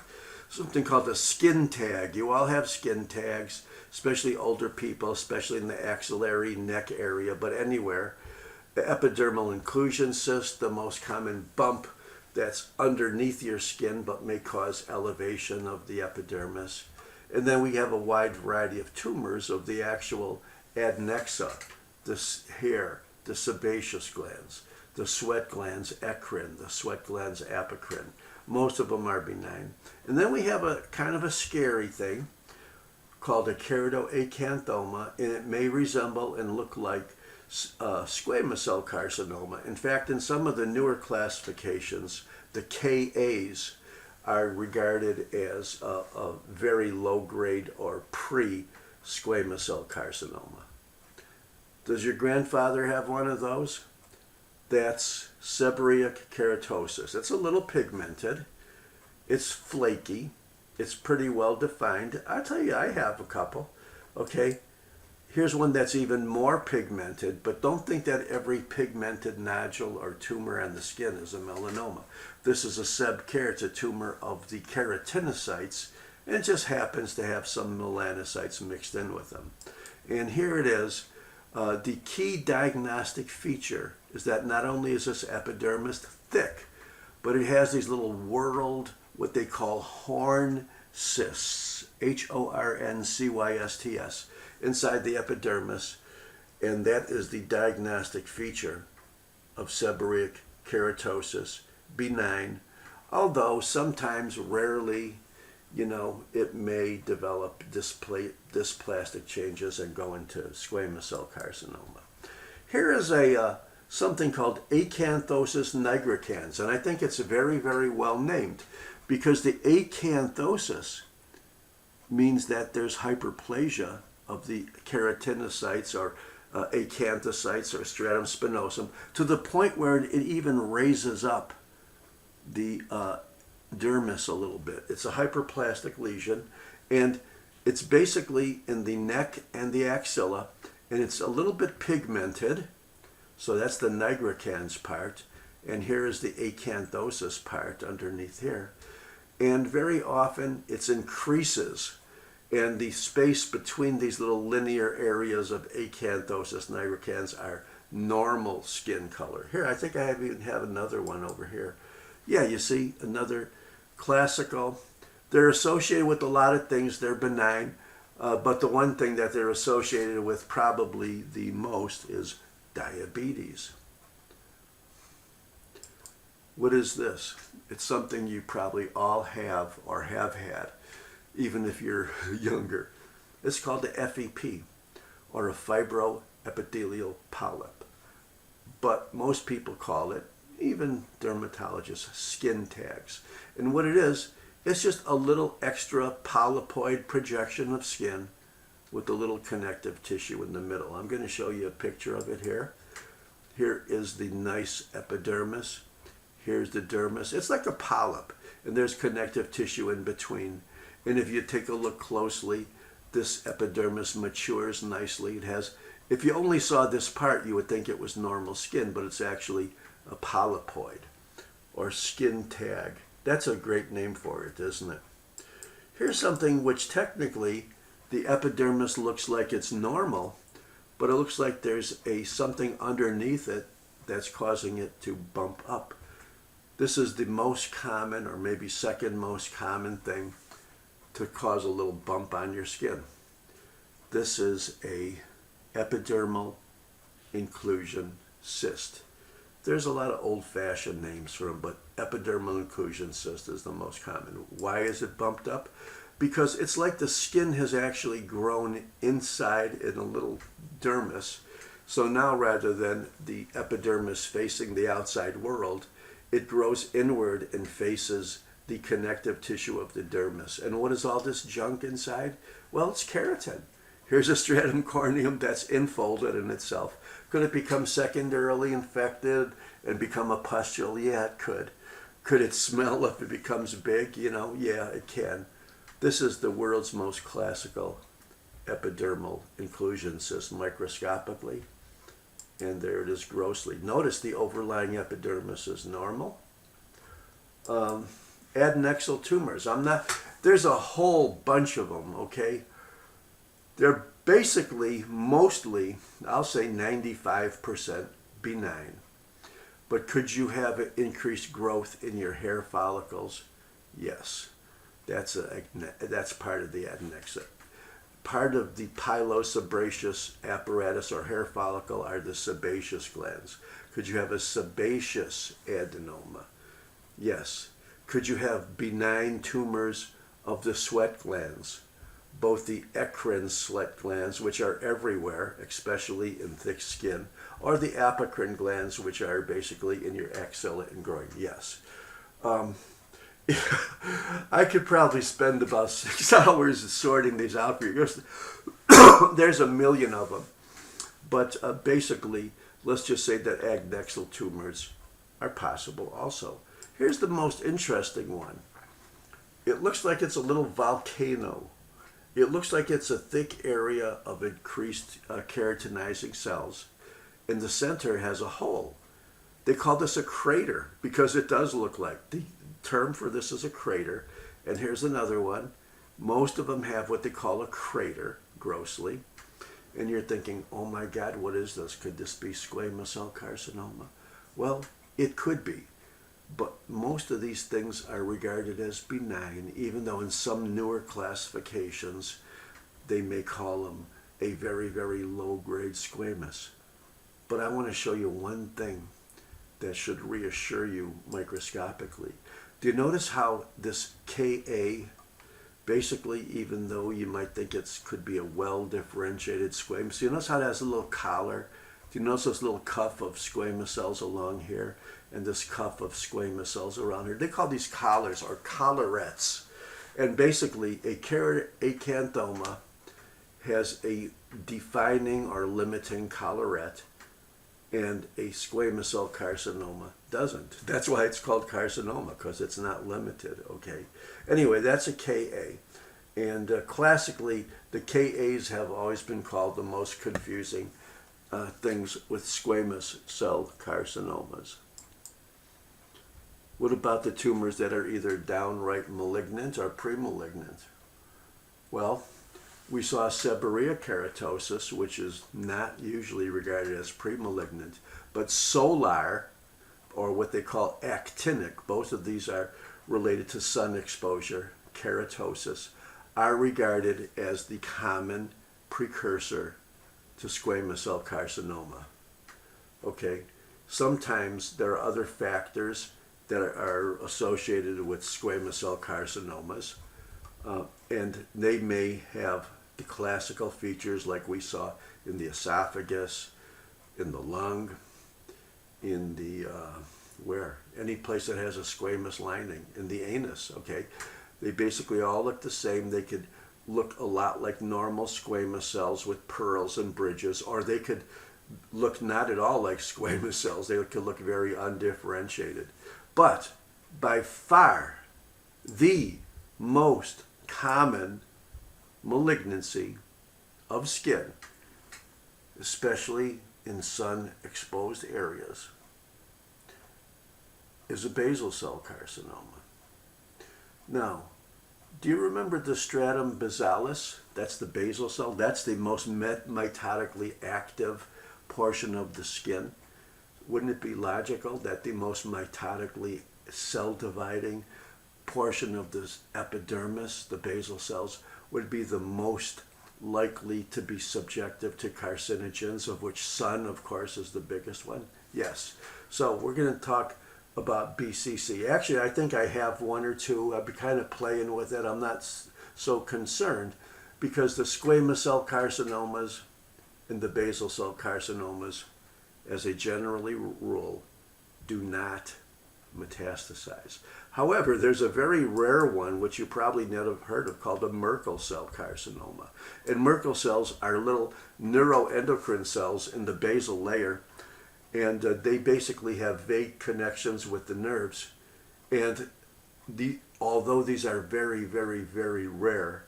Something called a skin tag. You all have skin tags, especially older people, especially in the axillary neck area, but anywhere. The epidermal inclusion cyst, the most common bump that's underneath your skin but may cause elevation of the epidermis. And then we have a wide variety of tumors of the actual adnexa, the hair, the sebaceous glands, the sweat glands eccrine, the sweat glands apocrine. Most of them are benign. And then we have a kind of a scary thing called a keratoacanthoma, and it may resemble and look like squamous cell carcinoma. In fact, in some of the newer classifications, the KAs are regarded as a very low grade or pre-squamous cell carcinoma. Does your grandfather have one of those? That's seborrheic keratosis. It's a little pigmented. It's flaky. It's pretty well defined. I'll tell you, I have a couple. Okay, here's one that's even more pigmented, but don't think that every pigmented nodule or tumor on the skin is a melanoma. This is a seb-ker. It's a tumor of the keratinocytes, and it just happens to have some melanocytes mixed in with them. And here it is. The key diagnostic feature is that not only is this epidermis thick, but it has these little whorled, what they call horn cysts, HORNCYSTS, inside the epidermis, and that is the diagnostic feature of seborrheic keratosis, benign, although sometimes, rarely, it may develop dysplastic changes and go into squamous cell carcinoma. Here is something called acanthosis nigricans, and I think it's very, very well named because the acanthosis means that there's hyperplasia of the keratinocytes or acanthocytes or stratum spinosum to the point where it even raises up the dermis a little bit. It's a hyperplastic lesion, and it's basically in the neck and the axilla, and it's a little bit pigmented. So that's the nigricans part, and here is the acanthosis part underneath here. And very often it's in creases, and the space between these little linear areas of acanthosis nigricans are normal skin color. Here, I think I even have another one over here. Yeah, you see, another classical. They're associated with a lot of things. They're benign, but the one thing that they're associated with probably the most is diabetes. What is this? It's something you probably all have or have had, even if you're younger. It's called the FEP, or a fibroepithelial polyp. But most people call it, even dermatologists, skin tags. And what it is, it's just a little extra polypoid projection of skin with a little connective tissue in the middle. I'm going to show you a picture of it here. Here is the nice epidermis. Here's the dermis. It's like a polyp, and there's connective tissue in between. And if you take a look closely, this epidermis matures nicely. It has, if you only saw this part, you would think it was normal skin, but it's actually a polypoid or skin tag. That's a great name for it, isn't it? Here's something which technically the epidermis looks like it's normal, but it looks like there's something underneath it that's causing it to bump up. This is the most common, or maybe second most common thing to cause a little bump on your skin. This is a epidermal inclusion cyst. There's a lot of old-fashioned names for them, but epidermal inclusion cyst is the most common. Why is it bumped up? Because it's like the skin has actually grown inside in a little dermis. So now rather than the epidermis facing the outside world, it grows inward and faces the connective tissue of the dermis. And what is all this junk inside? Well, it's keratin. Here's a stratum corneum that's infolded in itself. Could it become secondarily infected and become a pustule? Yeah, it could. Could it smell if it becomes big? Yeah, it can. This is the world's most classical epidermal inclusion cyst microscopically. And there it is grossly. Notice the overlying epidermis is normal. Adnexal tumors. There's a whole bunch of them, okay? They're basically, mostly, I'll say 95% benign. But could you have increased growth in your hair follicles? Yes. That's part of the adnexa. Part of the pilosebaceous apparatus or hair follicle are the sebaceous glands. Could you have a sebaceous adenoma? Yes. Could you have benign tumors of the sweat glands? Both the eccrine sweat glands, which are everywhere, especially in thick skin, or the apocrine glands, which are basically in your axilla and groin. Yes. I could probably spend about 6 hours sorting these out for you. There's a million of them. But basically, let's just say that adnexal tumors are possible also. Here's the most interesting one. It looks like it's a little volcano. It looks like it's a thick area of increased keratinizing cells. In the center has a hole. They call this a crater because it does look like. The term for this is a crater. And here's another one. Most of them have what they call a crater, grossly. And you're thinking, oh my God, what is this? Could this be squamous cell carcinoma? Well, it could be. But most of these things are regarded as benign, even though in some newer classifications, they may call them a very, very low-grade squamous. But I want to show you one thing that should reassure you microscopically. Do you notice how this Ka, basically, even though you might think it could be a well-differentiated squamous, do you notice how it has a little collar? Do you notice this little cuff of squamous cells along here and this cuff of squamous cells around here? They call these collars or collarettes. And basically, a acanthoma has a defining or limiting collarette, and a squamous cell carcinoma doesn't. That's why it's called carcinoma, because it's not limited, okay? Anyway, that's a Ka. And classically, the Kas have always been called the most confusing things with squamous cell carcinomas. What about the tumors that are either downright malignant or premalignant? Well, we saw seborrhea keratosis, which is not usually regarded as premalignant, but solar, or what they call actinic, both of these are related to sun exposure, keratosis, are regarded as the common precursor to squamous cell carcinoma. Okay, sometimes there are other factors that are associated with squamous cell carcinomas, and they may have the classical features like we saw in the esophagus, in the lung, in the, any place that has a squamous lining, in the anus, okay? They basically all look the same. They could look a lot like normal squamous cells with pearls and bridges, or they could look not at all like squamous cells. They could look very undifferentiated. But by far, the most common malignancy of skin, especially in sun-exposed areas, is a basal cell carcinoma. Now, do you remember the stratum basalis? That's the basal cell. That's the most mitotically active portion of the skin. Wouldn't it be logical that the most mitotically cell-dividing portion of the epidermis, the basal cells, would be the most likely to be subjective to carcinogens, of which sun, of course, is the biggest one? Yes. So we're going to talk about BCC. Actually, I think I have one or two. I've been kind of playing with it. I'm not so concerned because the squamous cell carcinomas and the basal cell carcinomas, as a generally rule, do not metastasize. However, there's a very rare one, which you probably never heard of, called a Merkel cell carcinoma. And Merkel cells are little neuroendocrine cells in the basal layer, and they basically have vague connections with the nerves. And although these are very, very, very rare,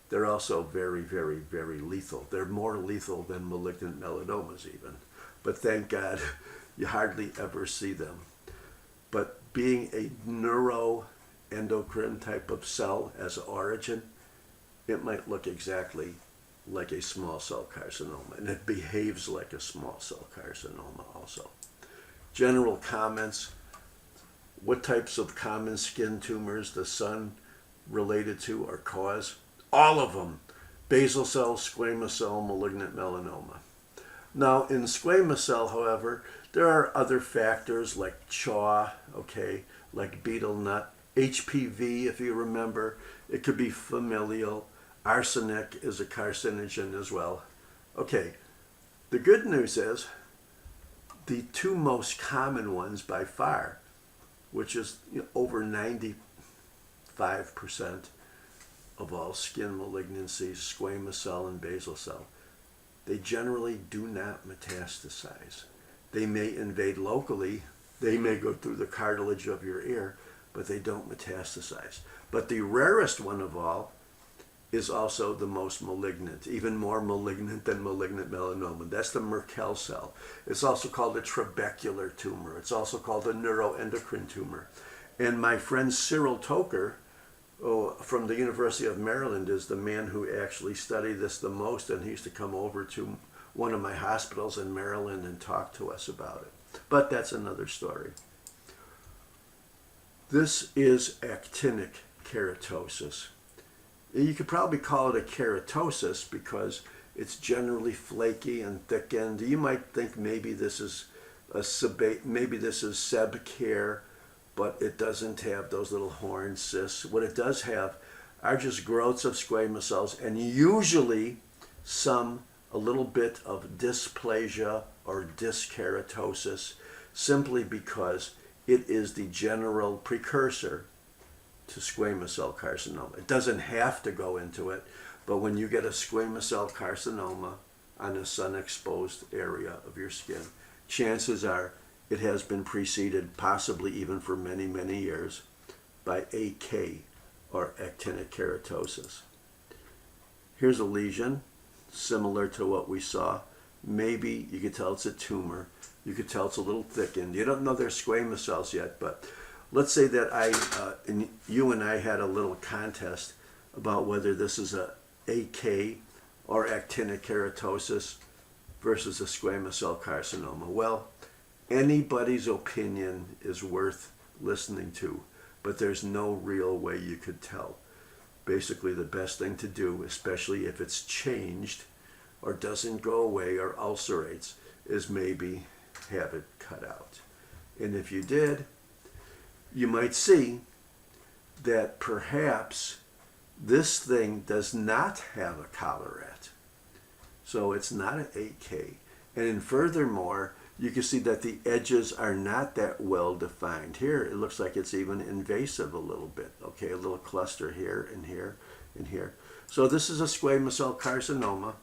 they're also very, very, very lethal. They're more lethal than malignant melanomas even. But thank God, you hardly ever see them. But being a neuroendocrine type of cell as an origin, it might look exactly like a small cell carcinoma, and it behaves like a small cell carcinoma also. General comments: what types of common skin tumors the sun related to or cause? All of them. Basal cell, squamous cell, malignant melanoma. Now, in squamous cell, however, there are other factors like CHAW, okay, like betel nut, HPV, if you remember. It could be familial. Arsenic is a carcinogen as well. Okay, the good news is the two most common ones by far, which is over 95% of all skin malignancies, squamous cell and basal cell, they generally do not metastasize. They may invade locally, they may go through the cartilage of your ear, but they don't metastasize. But the rarest one of all is also the most malignant, even more malignant than malignant melanoma. That's the Merkel cell. It's also called a trabecular tumor. It's also called a neuroendocrine tumor. And my friend Cyril Toker, from the University of Maryland, is the man who actually studied this the most, and he used to come over to one of my hospitals in Maryland and talk to us about it. But that's another story. This is actinic keratosis. You could probably call it a keratosis because it's generally flaky and thickened. You might think maybe this is seb-care, but it doesn't have those little horn cysts. What it does have are just growths of squamous cells, and usually a little bit of dysplasia or dyskeratosis, simply because it is the general precursor to squamous cell carcinoma. It doesn't have to go into it, but when you get a squamous cell carcinoma on a sun-exposed area of your skin, chances are it has been preceded, possibly even for many, many years, by AK, or actinic keratosis. Here's a lesion similar to what we saw. Maybe you could tell it's a tumor. You could tell it's a little thickened. You don't know they're squamous cells yet, but let's say that you and I had a little contest about whether this is a AK or actinic keratosis versus a squamous cell carcinoma. Well, anybody's opinion is worth listening to, but there's no real way you could tell. Basically, the best thing to do, especially if it's changed or doesn't go away or ulcerates, is maybe have it cut out. And if you did, you might see that perhaps this thing does not have a collarette. So it's not an AK. And furthermore, you can see that the edges are not that well defined. Here, it looks like it's even invasive a little bit. Okay, a little cluster here and here and here. So this is a squamous cell carcinoma,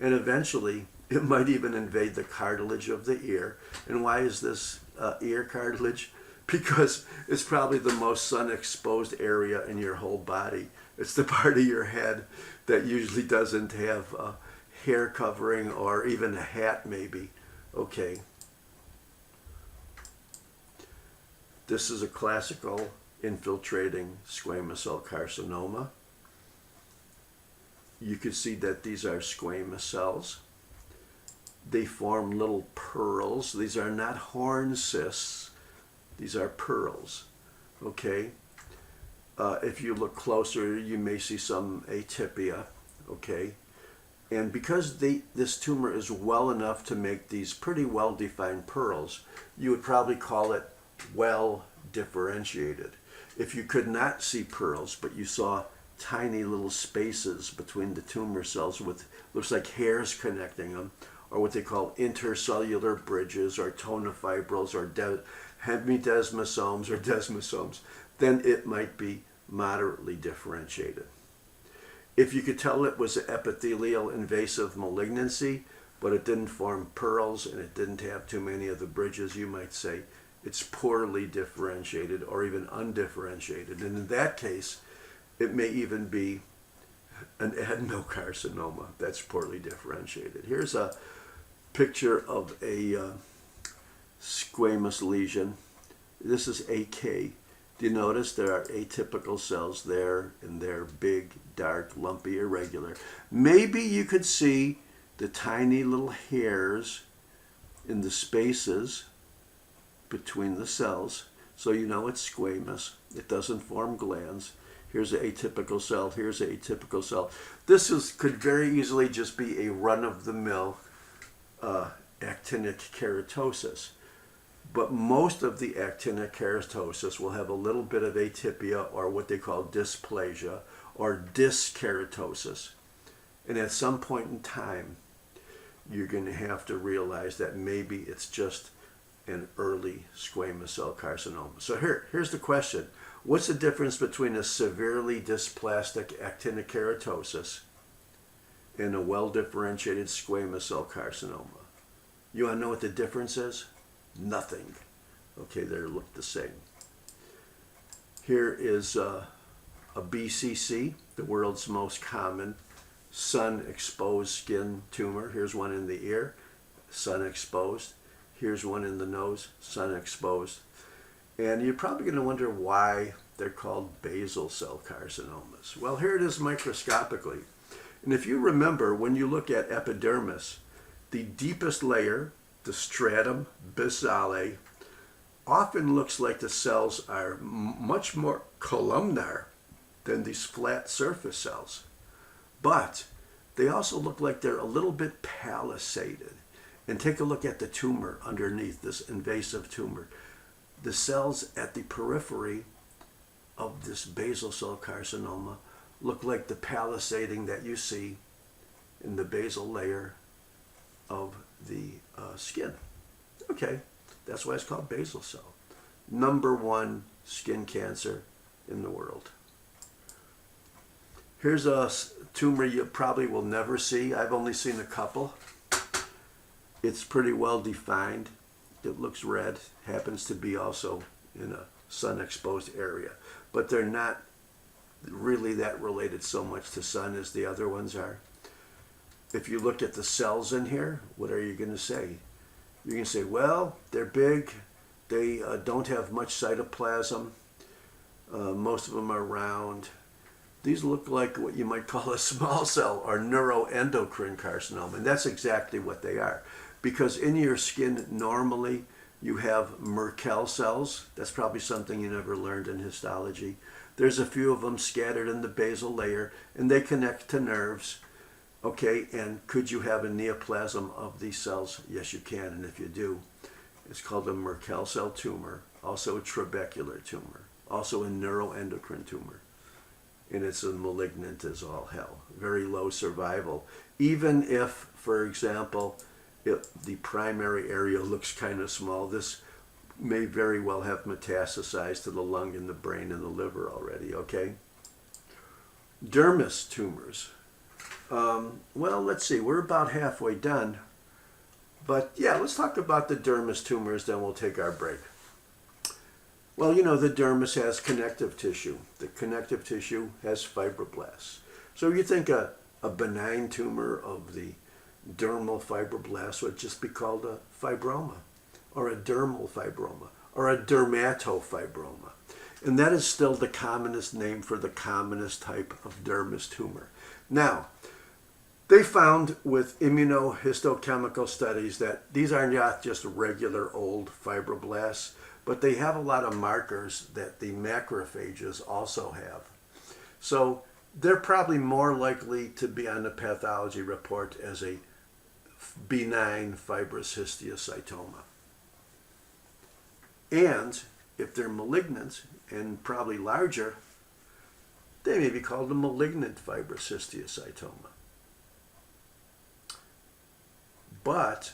and eventually it might even invade the cartilage of the ear. And why is this ear cartilage? Because it's probably the most sun-exposed area in your whole body. It's the part of your head that usually doesn't have a hair covering or even a hat, maybe. Okay. This is a classical infiltrating squamous cell carcinoma. You can see that these are squamous cells. They form little pearls. These are not horn cysts. These are pearls. Okay. If you look closer, you may see some atypia. Okay. And because this tumor is well enough to make these pretty well-defined pearls, you would probably call it well differentiated. If you could not see pearls, but you saw tiny little spaces between the tumor cells with looks like hairs connecting them, or what they call intercellular bridges or tonofibrils or hemidesmosomes or desmosomes, then it might be moderately differentiated. If you could tell it was an epithelial invasive malignancy, but it didn't form pearls and it didn't have too many of the bridges, you might say it's poorly differentiated or even undifferentiated. And in that case, it may even be an adenocarcinoma that's poorly differentiated. Here's a picture of a squamous lesion. This is AK. Do you notice there are atypical cells there, and they're big, dark, lumpy, irregular? Maybe you could see the tiny little hairs in the spaces between the cells, so you know it's squamous. It doesn't form glands. Here's an atypical cell. Here's an atypical cell. This could very easily just be a run-of-the-mill actinic keratosis. But most of the actinic keratosis will have a little bit of atypia or what they call dysplasia or dyskeratosis. And at some point in time, you're going to have to realize that maybe it's just an early squamous cell carcinoma. So here's the question. What's the difference between a severely dysplastic actinic keratosis and a well-differentiated squamous cell carcinoma? You want to know what the difference is? Nothing. Okay, they look the same. Here is a BCC, the world's most common sun-exposed skin tumor. Here's one in the ear, sun-exposed. Here's one in the nose, sun-exposed. And you're probably going to wonder why they're called basal cell carcinomas. Well, here it is microscopically. And if you remember, when you look at epidermis, the deepest layer, the stratum basale, often looks like the cells are much more columnar than these flat surface cells. But they also look like they're a little bit palisaded. And take a look at the tumor underneath, this invasive tumor. The cells at the periphery of this basal cell carcinoma look like the palisading that you see in the basal layer of the skin. Okay, that's why it's called basal cell. #1 skin cancer in the world. Here's a tumor you probably will never see. I've only seen a couple. It's pretty well defined. It looks red, happens to be also in a sun-exposed area. But they're not really that related so much to sun as the other ones are. If you look at the cells in here, what are you going to say? You're going to say, well, they're big. They don't have much cytoplasm. Most of them are round. These look like what you might call a small cell or neuroendocrine carcinoma. And that's exactly what they are. Because in your skin, normally, you have Merkel cells. That's probably something you never learned in histology. There's a few of them scattered in the basal layer, and they connect to nerves. Okay, and could you have a neoplasm of these cells? Yes, you can, and if you do, it's called a Merkel cell tumor, also a trabecular tumor, also a neuroendocrine tumor. And it's a malignant as all hell. Very low survival. Even if, for example, the primary area looks kind of small, this may very well have metastasized to the lung and the brain and the liver already, okay? Dermis tumors. Well, let's see, we're about halfway done. But yeah, let's talk about the dermis tumors, then we'll take our break. Well, you know, the dermis has connective tissue. The connective tissue has fibroblasts. So you think a benign tumor of the dermal fibroblast would just be called a fibroma, or a dermal fibroma, or a dermatofibroma. And that is still the commonest name for the commonest type of dermis tumor. Now, they found with immunohistochemical studies that these are not just regular old fibroblasts, but they have a lot of markers that the macrophages also have. So they're probably more likely to be on the pathology report as a benign fibrous histiocytoma. And if they're malignant and probably larger, they may be called a malignant fibrous histiocytoma. But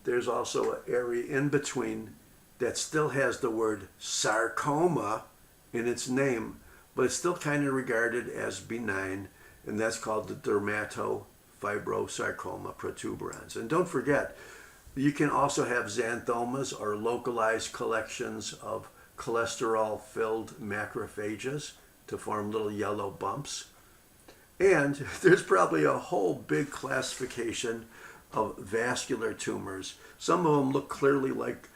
there's also an area in between that still has the word sarcoma in its name, but it's still kind of regarded as benign, and that's called the dermatofibrosarcoma protuberans. And don't forget, you can also have xanthomas or localized collections of cholesterol-filled macrophages to form little yellow bumps. And there's probably a whole big classification of vascular tumors. Some of them look clearly like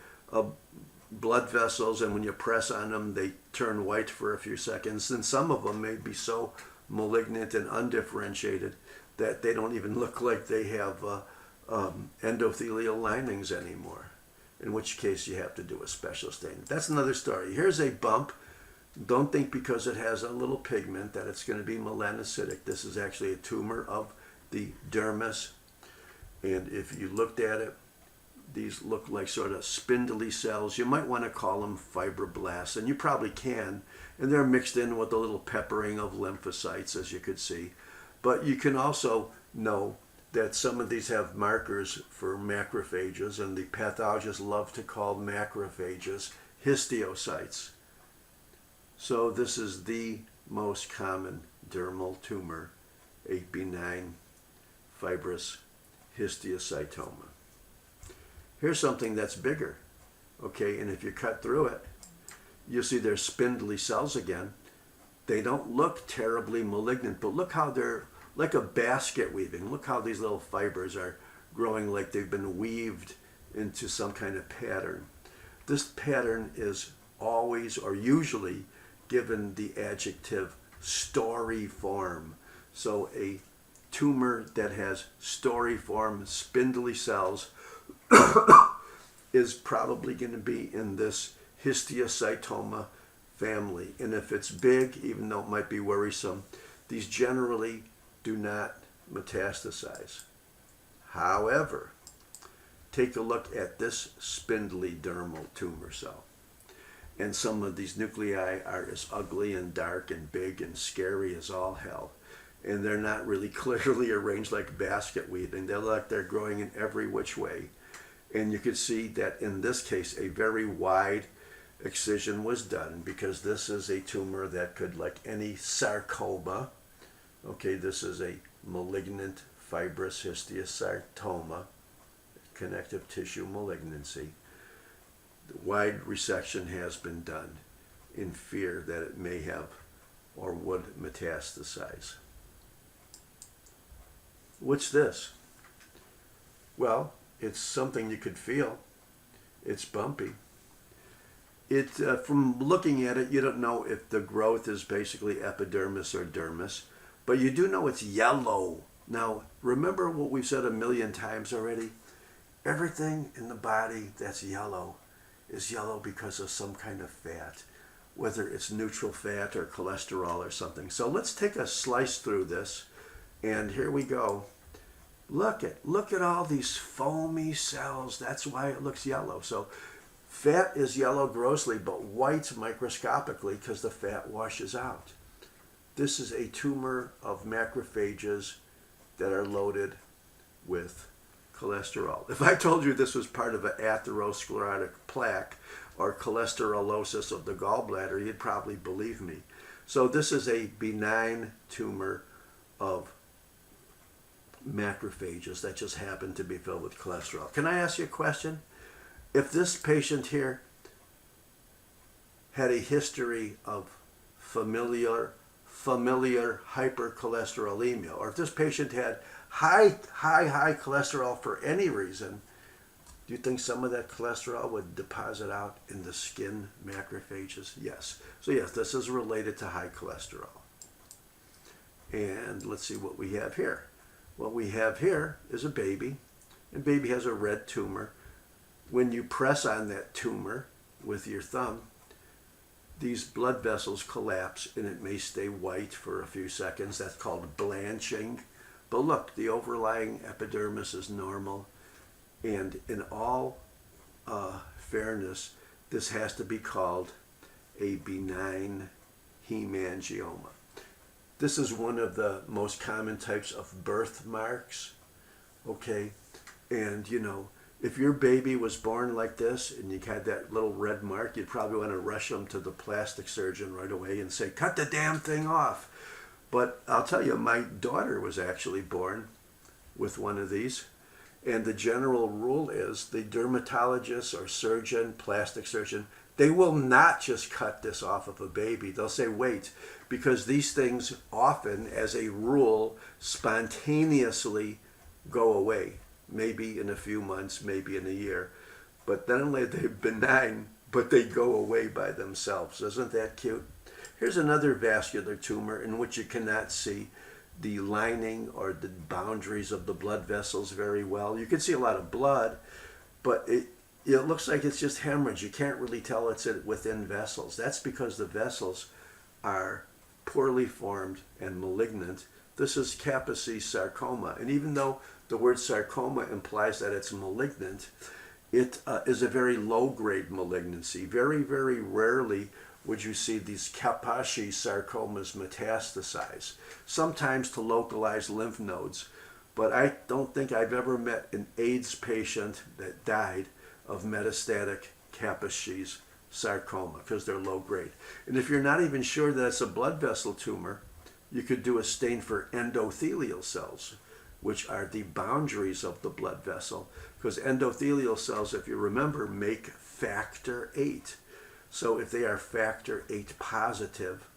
blood vessels, and when you press on them, they turn white for a few seconds. And some of them may be so malignant and undifferentiated that they don't even look like they have endothelial linings anymore, in which case you have to do a special stain. That's another story. Here's a bump. Don't think because it has a little pigment that it's going to be melanocytic. This is actually a tumor of the dermis. And if you looked at it, these look like sort of spindly cells. You might want to call them fibroblasts, and you probably can. And they're mixed in with a little peppering of lymphocytes, as you could see. But you can also know that some of these have markers for macrophages, and the pathologists love to call macrophages histiocytes. So this is the most common dermal tumor, a benign fibrous histiocytoma. Here's something that's bigger, okay, and if you cut through it, you'll see there's spindly cells again. They don't look terribly malignant, but look how they're like a basket weaving. Look how these little fibers are growing like they've been weaved into some kind of pattern. This pattern is always or usually given the adjective storiform. So a tumor that has storiform spindly cells is probably going to be in this histiocytoma family. And if it's big, even though it might be worrisome, these generally do not metastasize. However, take a look at this spindly dermal tumor cell. And some of these nuclei are as ugly and dark and big and scary as all hell. And they're not really clearly arranged like basket weaving. They look like they're growing in every which way. And you could see that in this case, a very wide excision was done because this is a tumor that could, like any sarcoma, okay, this is a malignant fibrous histiocytoma, connective tissue malignancy. The wide resection has been done in fear that it may have or would metastasize. What's this? Well, it's something you could feel. It's bumpy. From looking at it, you don't know if the growth is basically epidermis or dermis, but you do know it's yellow. Now, remember what we've said a million times already? Everything in the body that's yellow is yellow because of some kind of fat, whether it's neutral fat or cholesterol or something. So let's take a slice through this, and here we go. Look at all these foamy cells. That's why it looks yellow. So fat is yellow grossly, but white microscopically because the fat washes out. This is a tumor of macrophages that are loaded with cholesterol. If I told you this was part of an atherosclerotic plaque or cholesterolosis of the gallbladder, you'd probably believe me. So this is a benign tumor of macrophages that just happen to be filled with cholesterol. Can I ask you a question? If this patient here had a history of familiar hypercholesterolemia, or if this patient had high cholesterol for any reason, do you think some of that cholesterol would deposit out in the skin macrophages? Yes. So yes, this is related to high cholesterol. And let's see what we have here. What we have here is a baby, and baby has a red tumor. When you press on that tumor with your thumb, these blood vessels collapse and it may stay white for a few seconds. That's called blanching. But look, the overlying epidermis is normal. And in all fairness, this has to be called a benign hemangioma. This is one of the most common types of birthmarks. Okay, and you know, if your baby was born like this and you had that little red mark, you'd probably want to rush them to the plastic surgeon right away and say, cut the damn thing off. But I'll tell you, my daughter was actually born with one of these. And the general rule is the dermatologist or surgeon, plastic surgeon, they will not just cut this off of a baby. They'll say, wait, because these things often, as a rule, spontaneously go away. Maybe in a few months, maybe in a year. But not only are they benign, but they go away by themselves. Isn't that cute? Here's another vascular tumor in which you cannot see the lining or the boundaries of the blood vessels very well. You can see a lot of blood, but it looks like it's just hemorrhage. You can't really tell it's within vessels. That's because the vessels are poorly formed and malignant. This is Kaposi sarcoma. And even though the word sarcoma implies that it's malignant, it is a very low-grade malignancy. Very, very rarely would you see these Kaposi sarcomas metastasize, sometimes to localized lymph nodes. But I don't think I've ever met an AIDS patient that died of metastatic Kaposi sarcoma because they're low grade. And if you're not even sure that it's a blood vessel tumor, you could do a stain for endothelial cells, which are the boundaries of the blood vessel, because endothelial cells, if you remember, make factor VIII. So if they are factor VIII positive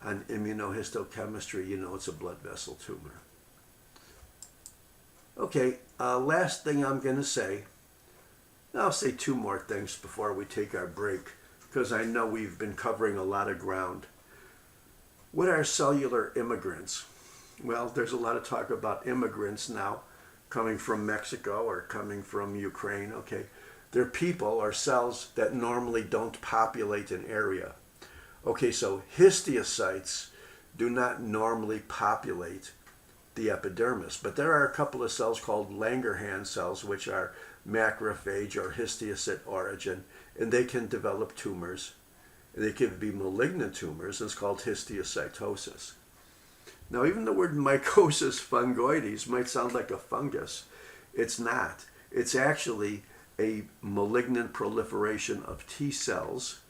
on immunohistochemistry, you know it's a blood vessel tumor. Okay, last thing I'm going to say, I'll say two more things before we take our break, because I know we've been covering a lot of ground. What are cellular immigrants? Well, there's a lot of talk about immigrants now coming from Mexico or coming from Ukraine. Okay, they're people or cells that normally don't populate an area. Okay, so histiocytes do not normally populate the epidermis, but there are a couple of cells called Langerhans cells, which are macrophage or histiocyte origin, and they can develop tumors. They can be malignant tumors, and it's called histiocytosis. Now, even the word mycosis fungoides might sound like a fungus. It's not. It's actually a malignant proliferation of T cells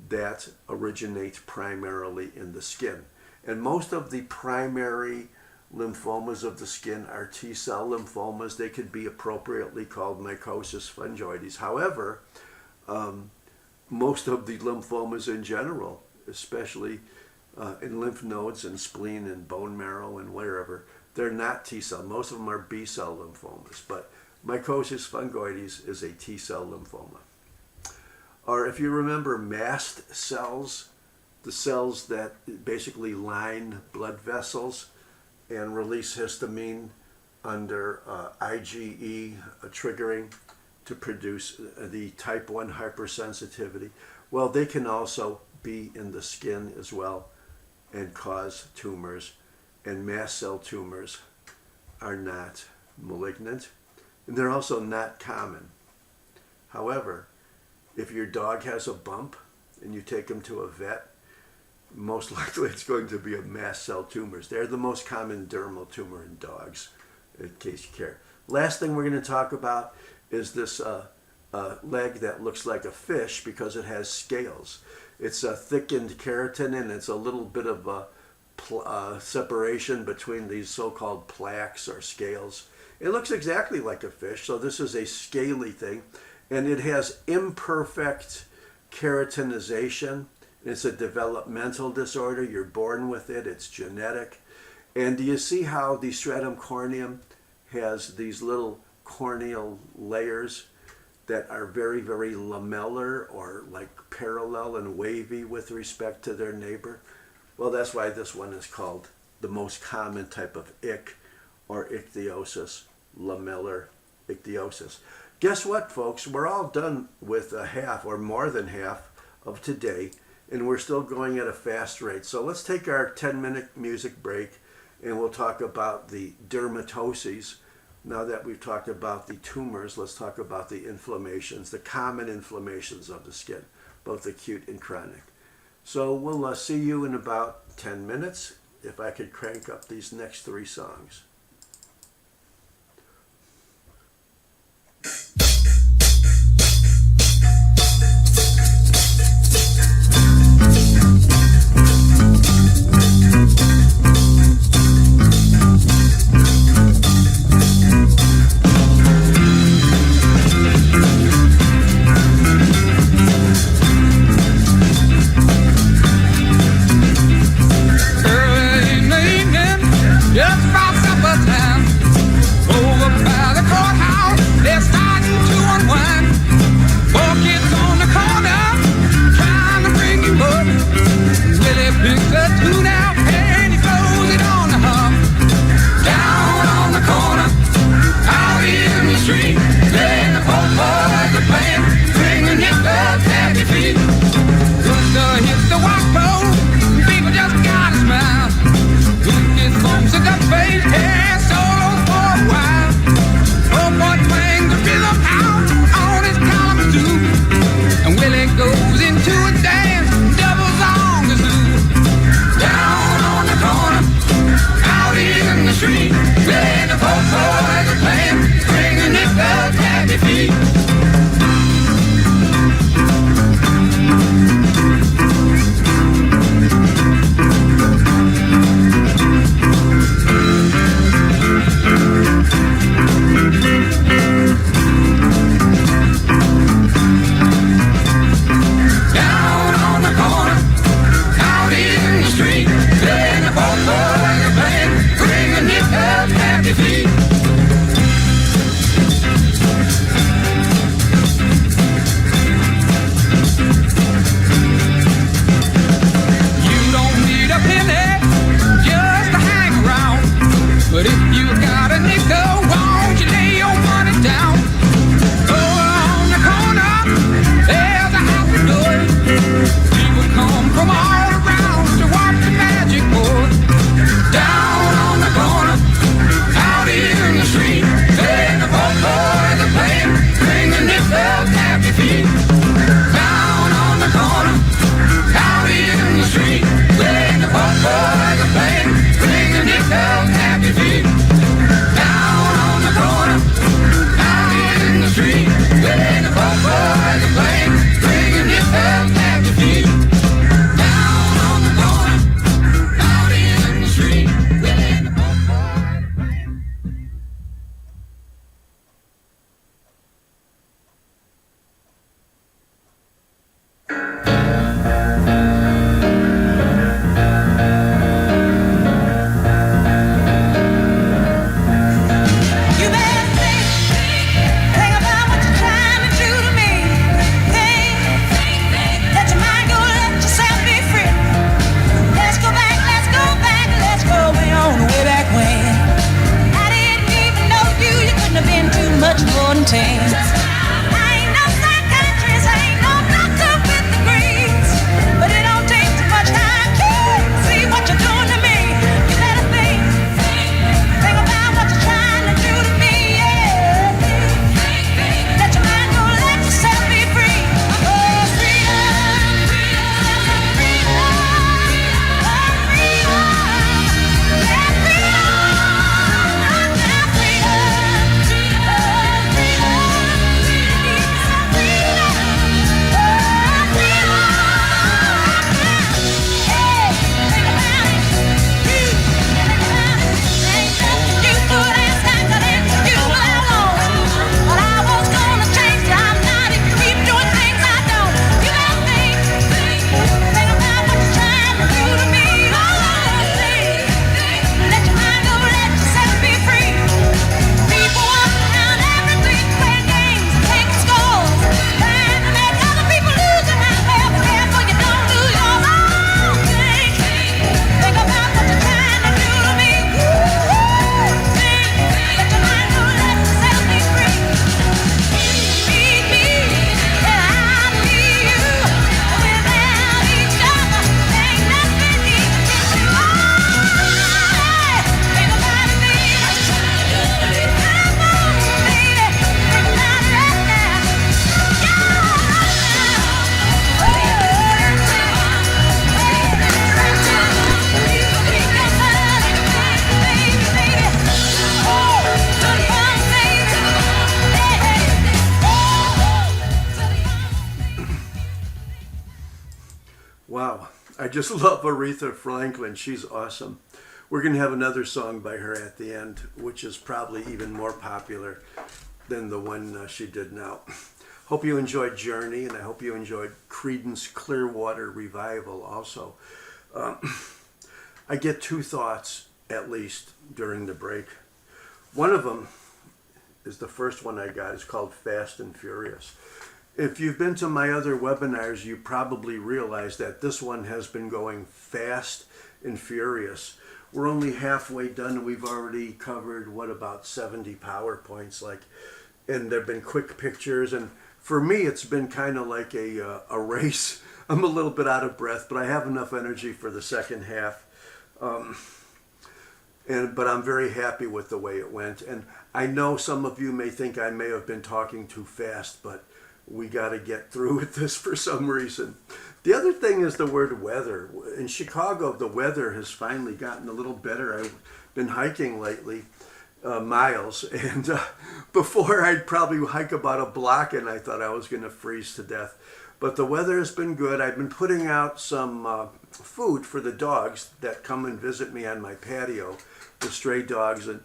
that originate primarily in the skin. And most of the primary lymphomas of the skin are T cell lymphomas. They could be appropriately called mycosis fungoides. However, most of the lymphomas in general, especially in lymph nodes and spleen and bone marrow and wherever, they're not T cell. Most of them are B cell lymphomas, but mycosis fungoides is a T cell lymphoma. Or if you remember mast cells, the cells that basically line blood vessels and release histamine under IgE triggering to produce the type 1 hypersensitivity. Well, they can also be in the skin as well and cause tumors. And mast cell tumors are not malignant, and they're also not common. However, if your dog has a bump and you take him to a vet, most likely it's going to be a mast cell tumors. They're the most common dermal tumor in dogs, in case you care. Last thing we're going to talk about is this leg that looks like a fish because it has scales. It's a thickened keratin, and it's a little bit of a separation between these so-called plaques or scales. It looks exactly like a fish, so this is a scaly thing, and it has imperfect keratinization. It's a developmental disorder. You're born with it. It's genetic. And do you see how the stratum corneum has these little corneal layers that are very, very lamellar or like parallel and wavy with respect to their neighbor? Well, that's why this one is called the most common type of ick or ichthyosis, lamellar ichthyosis. Guess what, folks? We're all done with a half or more than half of today, and we're still going at a fast rate. So let's take our 10-minute music break, and we'll talk about the dermatoses. Now that we've talked about the tumors, let's talk about the inflammations, the common inflammations of the skin, both acute and chronic. So we'll see you in about 10 minutes, if I could crank up these next 3 songs. I just love Aretha Franklin. She's awesome. We're going to have another song by her at the end, which is probably even more popular than the one she did now. Hope you enjoyed Journey, and I hope you enjoyed Creedence Clearwater Revival also. I get two thoughts, at least, during the break. One of them is the first one I got. It's called Fast and Furious. If you've been to my other webinars, you probably realize that this one has been going fast and furious. We're only halfway done, and we've already covered, about 70 PowerPoints, and there have been quick pictures, and for me, it's been kind of like a race. I'm a little bit out of breath, but I have enough energy for the second half. But I'm very happy with the way it went. And I know some of you may think I may have been talking too fast, but we got to get through with this for some reason. The other thing is the word weather. In Chicago, the weather has finally gotten a little better. I've been hiking lately, miles, and before I'd probably hike about a block and I thought I was going to freeze to death. But the weather has been good. I've been putting out some food for the dogs that come and visit me on my patio, the stray dogs. And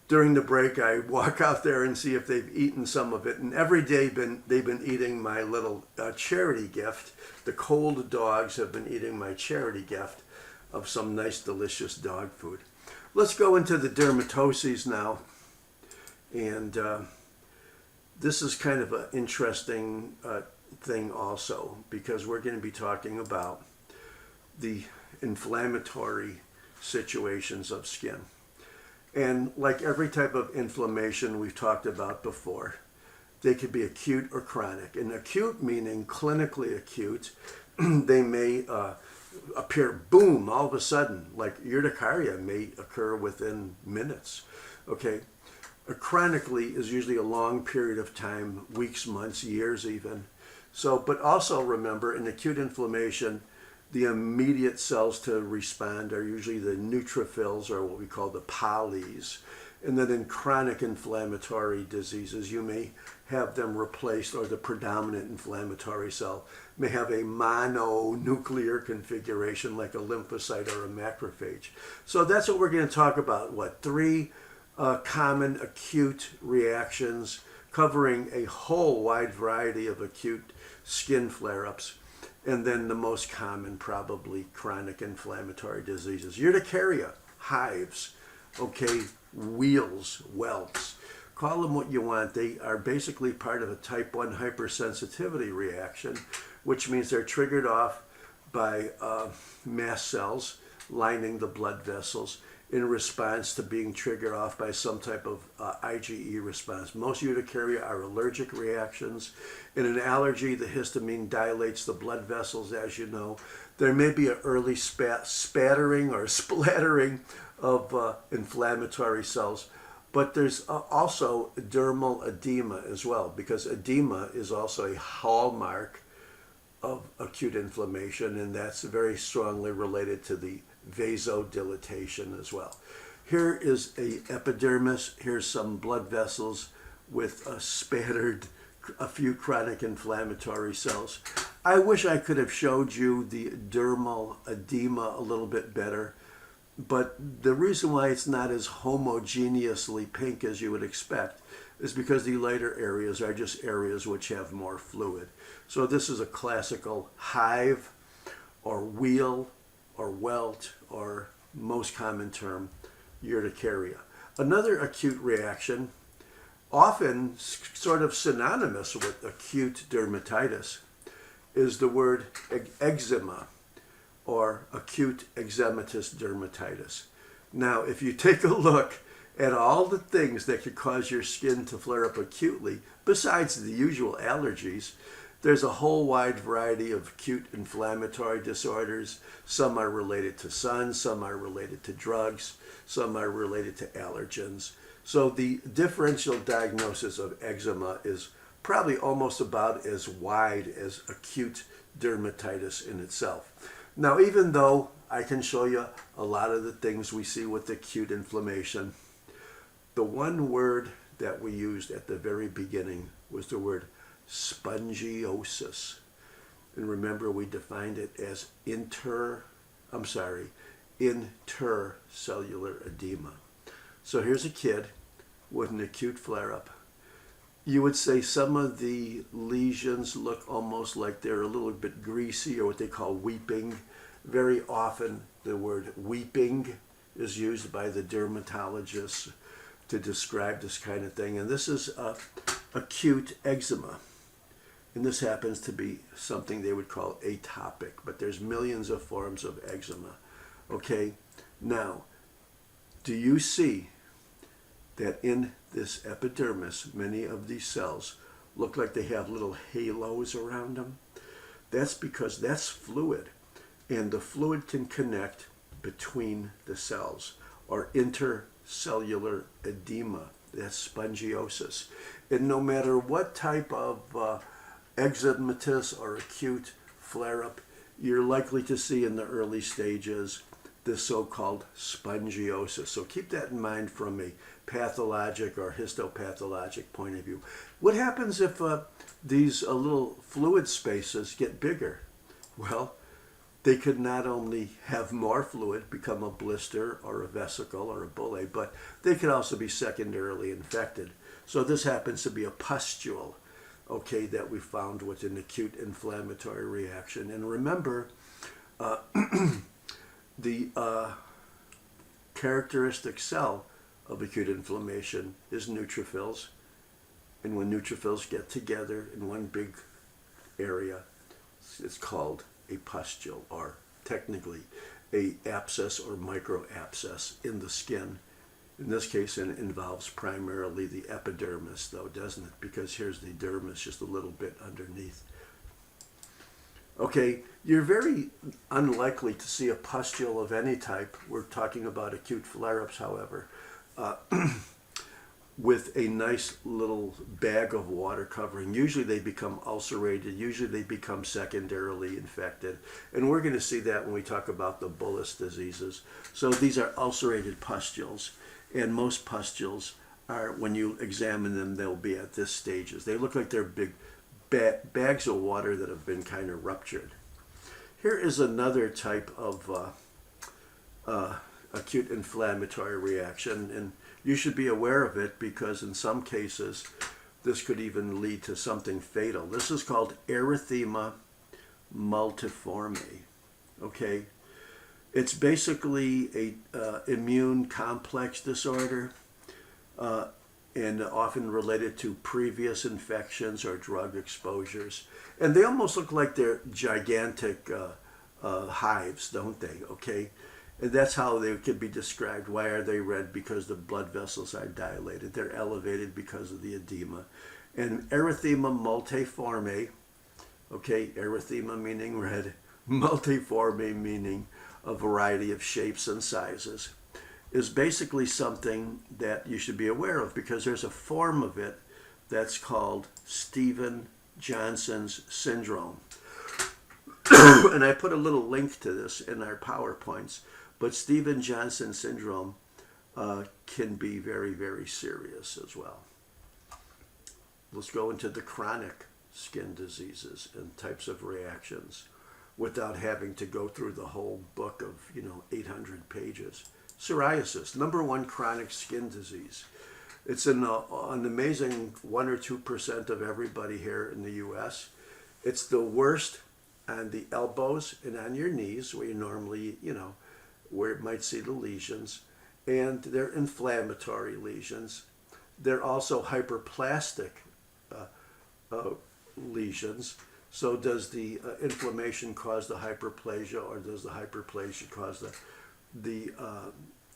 during the break, I walk out there and see if they've eaten some of it. And every day they've been eating my little charity gift. The cold dogs have been eating my charity gift of some nice, delicious dog food. Let's go into the dermatoses now. And this is kind of an interesting thing also, because we're going to be talking about the inflammatory situations of skin. And like every type of inflammation we've talked about before, they could be acute or chronic. And acute meaning clinically acute, they may appear, boom, all of a sudden, like urticaria may occur within minutes. Okay, chronically is usually a long period of time, weeks, months, years even. So, but also remember, in acute inflammation, the immediate cells to respond are usually the neutrophils, or what we call the polys. And then in chronic inflammatory diseases, you may have them replaced, or the predominant inflammatory cell may have a mononuclear configuration like a lymphocyte or a macrophage. So that's what we're going to talk about. Three common acute reactions covering a whole wide variety of acute skin flare-ups, and then the most common, probably chronic inflammatory diseases. Urticaria, hives, okay, wheals, welts. Call them what you want. They are basically part of a type 1 hypersensitivity reaction, which means they're triggered off by mast cells lining the blood vessels in response to being triggered off by some type of IgE response. Most urticaria are allergic reactions. In an allergy, the histamine dilates the blood vessels, as you know. There may be an early spattering or splattering of inflammatory cells, but there's also dermal edema as well, because edema is also a hallmark of acute inflammation, and that's very strongly related to the vasodilatation as well. Here is a epidermis. Here's some blood vessels with a few chronic inflammatory cells. I wish I could have showed you the dermal edema a little bit better, but the reason why it's not as homogeneously pink as you would expect is because the lighter areas are just areas which have more fluid. So this is a classical hive or wheal or welt, or most common term, urticaria. Another acute reaction, often sort of synonymous with acute dermatitis, is the word eczema, or acute eczematous dermatitis. Now, if you take a look at all the things that could cause your skin to flare up acutely, besides the usual allergies, there's a whole wide variety of acute inflammatory disorders. Some are related to sun, some are related to drugs, some are related to allergens. So the differential diagnosis of eczema is probably almost about as wide as acute dermatitis in itself. Now, even though I can show you a lot of the things we see with acute inflammation, the one word that we used at the very beginning was the word spongiosis. And remember, we defined it as intercellular edema. So here's a kid with an acute flare-up. You would say some of the lesions look almost like they're a little bit greasy, or what they call weeping. Very often the word weeping is used by the dermatologists to describe this kind of thing. And this is acute eczema. And this happens to be something they would call atopic, but there's millions of forms of eczema. Okay, now, do you see that in this epidermis, many of these cells look like they have little halos around them? That's because that's fluid, and the fluid can connect between the cells, or intercellular edema. That's spongiosis. And no matter what type of eczematous or acute flare-up, you're likely to see in the early stages this so-called spongiosis. So keep that in mind from a pathologic or histopathologic point of view. What happens if these little fluid spaces get bigger? Well, they could not only have more fluid, become a blister or a vesicle or a bullae, but they could also be secondarily infected. So this happens to be a pustule, okay, that we found with an acute inflammatory reaction. And remember, the characteristic cell of acute inflammation is neutrophils. And when neutrophils get together in one big area, it's called a pustule, or technically a abscess or microabscess in the skin. In this case, it involves primarily the epidermis, though, doesn't it? Because here's the dermis just a little bit underneath. Okay, you're very unlikely to see a pustule of any type. We're talking about acute flare-ups, however, with a nice little bag of water covering. Usually they become ulcerated. Usually they become secondarily infected. And we're going to see that when we talk about the bullous diseases. So these are ulcerated pustules. And most pustules are, when you examine them, they'll be at this stages. They look like they're big bags of water that have been kind of ruptured. Here is another type of acute inflammatory reaction, and you should be aware of it because in some cases this could even lead to something fatal. This is called erythema multiforme. Okay, it's basically a immune complex disorder, and often related to previous infections or drug exposures. And they almost look like they're gigantic hives, don't they? Okay, and that's how they could be described. Why are they red? Because the blood vessels are dilated. They're elevated because of the edema. And erythema multiforme, okay, erythema meaning red, multiforme meaning a variety of shapes and sizes, is basically something that you should be aware of because there's a form of it that's called Stevens-Johnson's syndrome. And I put a little link to this in our PowerPoints, but Stevens-Johnson syndrome can be very, very serious as well. Let's go into the chronic skin diseases and types of reactions without having to go through the whole book of, 800 pages. Psoriasis, number one chronic skin disease. It's an amazing 1 or 2% of everybody here in the U.S. It's the worst on the elbows and on your knees, where you normally, where it might see the lesions. And they're inflammatory lesions. They're also hyperplastic lesions. So does the inflammation cause the hyperplasia, or does the hyperplasia cause the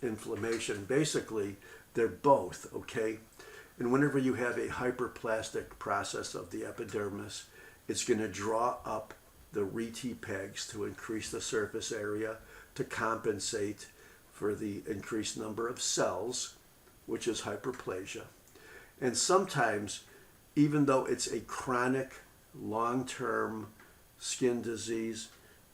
inflammation? Basically, they're both, okay? And whenever you have a hyperplastic process of the epidermis, it's going to draw up the Reti pegs to increase the surface area to compensate for the increased number of cells, which is hyperplasia. And sometimes, even though it's a chronic, long-term skin disease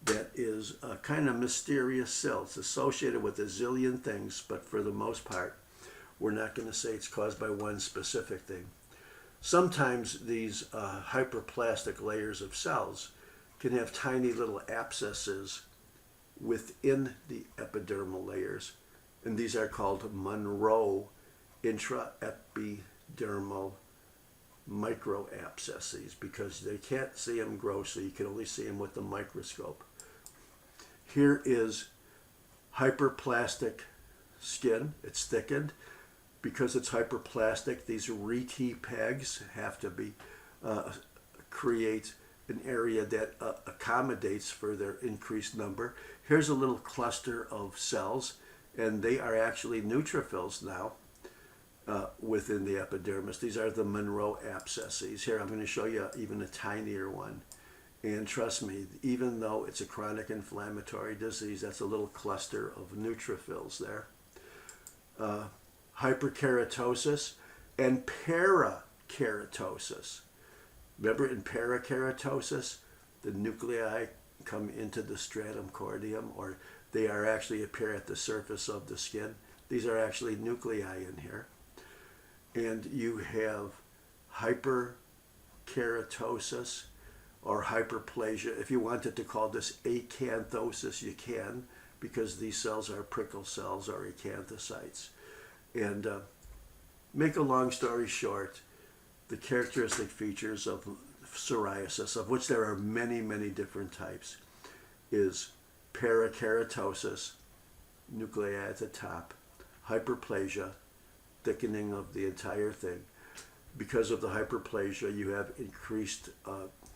that is a kind of mysterious cell, it's associated with a zillion things, but for the most part, we're not going to say it's caused by one specific thing. Sometimes these hyperplastic layers of cells can have tiny little abscesses within the epidermal layers, and these are called Monroe intraepidermal microabscesses because they can't see them grow, so you can only see them with the microscope. Here is hyperplastic skin. It's thickened. Because it's hyperplastic, these Reti pegs have to be create an area that accommodates for their increased number. Here's a little cluster of cells, and they are actually neutrophils now within the epidermis. These are the Monroe abscesses. Here, I'm going to show you even a tinier one. And trust me, even though it's a chronic inflammatory disease, that's a little cluster of neutrophils there. Hyperkeratosis and parakeratosis. Remember, in parakeratosis, the nuclei come into the stratum corneum, or they are actually appear at the surface of the skin. These are actually nuclei in here. And you have hyperkeratosis or hyperplasia. If you wanted to call this acanthosis, you can, because these cells are prickle cells or acanthocytes. And make a long story short, the characteristic features of psoriasis, of which there are many, many different types, is parakeratosis, nuclei at the top, hyperplasia, thickening of the entire thing. Because of the hyperplasia, you have increased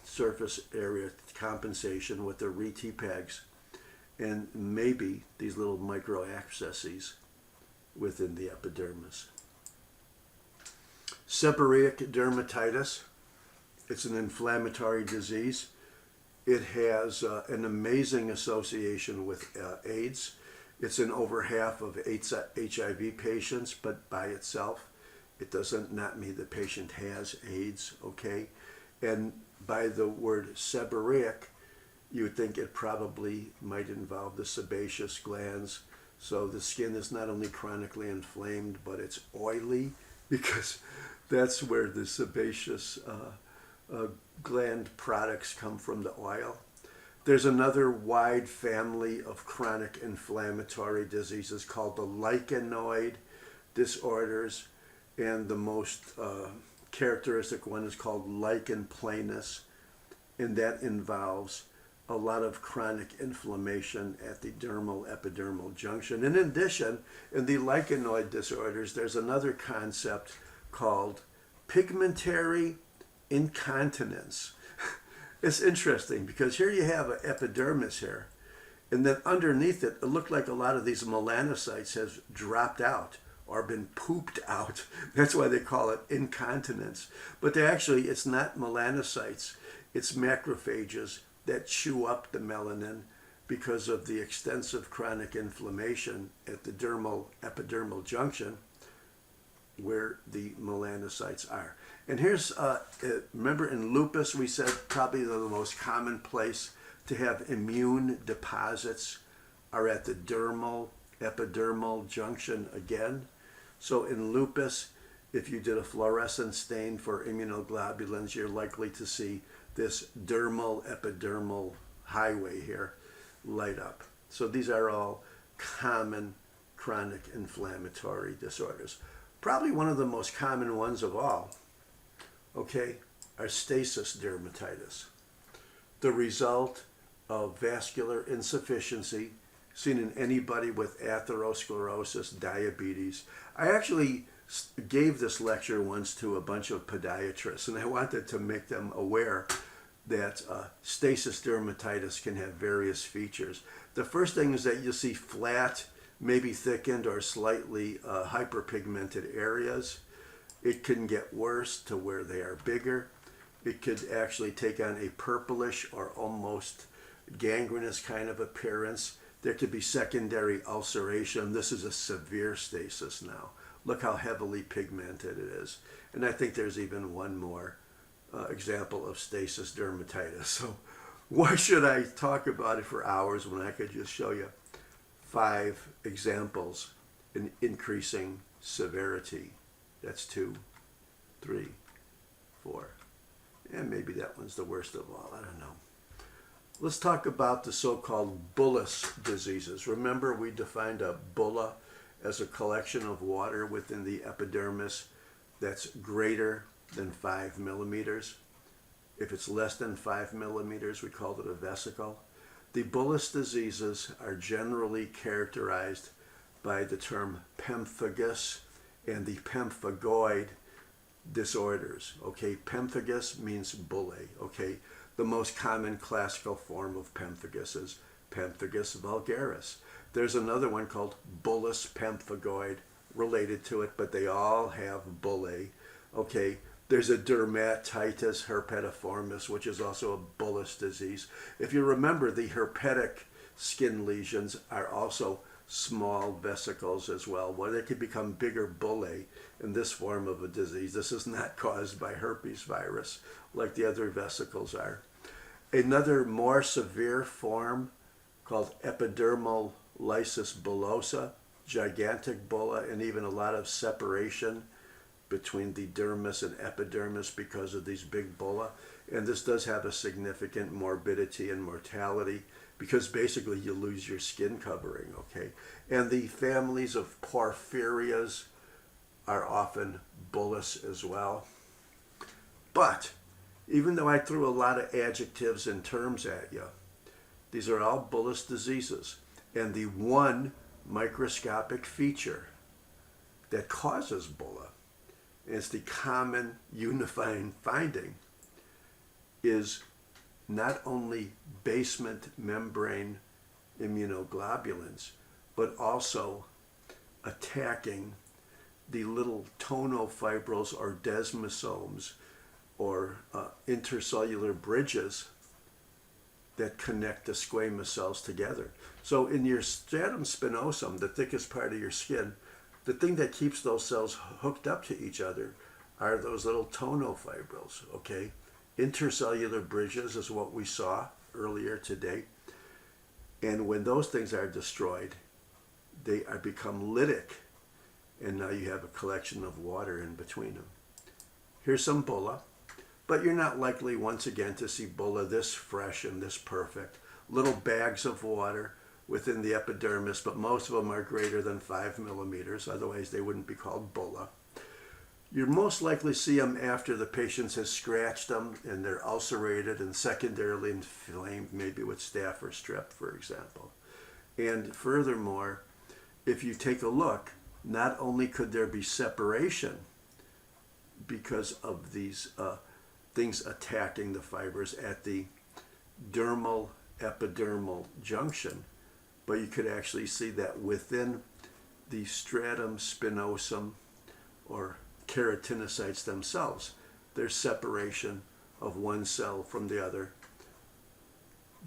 surface area compensation with the Reti pegs, and maybe these little microabscesses within the epidermis. Seborrheic dermatitis. It's an inflammatory disease. It has an amazing association with AIDS. It's in over half of HIV patients, but by itself, it doesn't not mean the patient has AIDS, okay? And by the word seborrheic, you would think it probably might involve the sebaceous glands. So the skin is not only chronically inflamed, but it's oily, because that's where the sebaceous gland products come from, the oil. There's another wide family of chronic inflammatory diseases called the lichenoid disorders, and the most characteristic one is called lichen planus, and that involves a lot of chronic inflammation at the dermal-epidermal junction. And in addition, in the lichenoid disorders, there's another concept called pigmentary incontinence. It's interesting because here you have an epidermis here, and then underneath it, it looked like a lot of these melanocytes has dropped out or been pooped out. That's why they call it incontinence. But it's not melanocytes, it's macrophages that chew up the melanin because of the extensive chronic inflammation at the dermal-epidermal junction where the melanocytes are. And here's, remember in lupus, we said probably the most common place to have immune deposits are at the dermal-epidermal junction again. So in lupus, if you did a fluorescent stain for immunoglobulins, you're likely to see this dermal-epidermal highway here light up. So these are all common chronic inflammatory disorders. Probably one of the most common ones of all, okay, are stasis dermatitis, the result of vascular insufficiency seen in anybody with atherosclerosis, diabetes. I actually gave this lecture once to a bunch of podiatrists, and I wanted to make them aware that stasis dermatitis can have various features. The first thing is that you'll see flat, maybe thickened or slightly hyperpigmented areas. It can get worse to where they are bigger. It could actually take on a purplish or almost gangrenous kind of appearance. There could be secondary ulceration. This is a severe stasis now. Look how heavily pigmented it is. And I think there's even one more example of stasis dermatitis. So why should I talk about it for hours when I could just show you 5 examples in increasing severity? That's 2, 3, 4. And maybe that one's the worst of all. I don't know. Let's talk about the so-called bullous diseases. Remember, we defined a bulla as a collection of water within the epidermis that's greater than 5 millimeters. If it's less than 5 millimeters, we call it a vesicle. The bullous diseases are generally characterized by the term pemphigus and the pemphigoid disorders. Okay, pemphigus means bullae. Okay, the most common classical form of pemphigus is pemphigus vulgaris. There's another one called bullous pemphigoid related to it, but they all have bullae. Okay, there's a dermatitis herpetiformis, which is also a bullous disease. If you remember, the herpetic skin lesions are also small vesicles as well, where they could become bigger bullae in this form of a disease. This is not caused by herpes virus like the other vesicles are. Another more severe form called epidermal lysis bullosa, gigantic bulla, and even a lot of separation between the dermis and epidermis because of these big bulla. And this does have a significant morbidity and mortality because basically you lose your skin covering, okay? And the families of porphyrias are often bullous as well. But even though I threw a lot of adjectives and terms at you, these are all bullous diseases. And the one microscopic feature that causes bulla, and it's the common unifying finding, is not only basement membrane immunoglobulins, but also attacking the little tonofibrils or desmosomes or intercellular bridges that connect the squamous cells together. So in your stratum spinosum, the thickest part of your skin, the thing that keeps those cells hooked up to each other are those little tonofibrils, okay? Intercellular bridges is what we saw earlier today. And when those things are destroyed, they are become lytic, and now you have a collection of water in between them. Here's some bulla, but you're not likely once again to see bulla this fresh and this perfect. Little bags of water within the epidermis, but most of them are greater than 5 millimeters, otherwise they wouldn't be called bulla. You most likely see them after the patient has scratched them and they're ulcerated and secondarily inflamed, maybe with staph or strep, for example. And furthermore, if you take a look, not only could there be separation because of these things attacking the fibers at the dermal epidermal junction, but you could actually see that within the stratum spinosum or keratinocytes themselves, there's separation of one cell from the other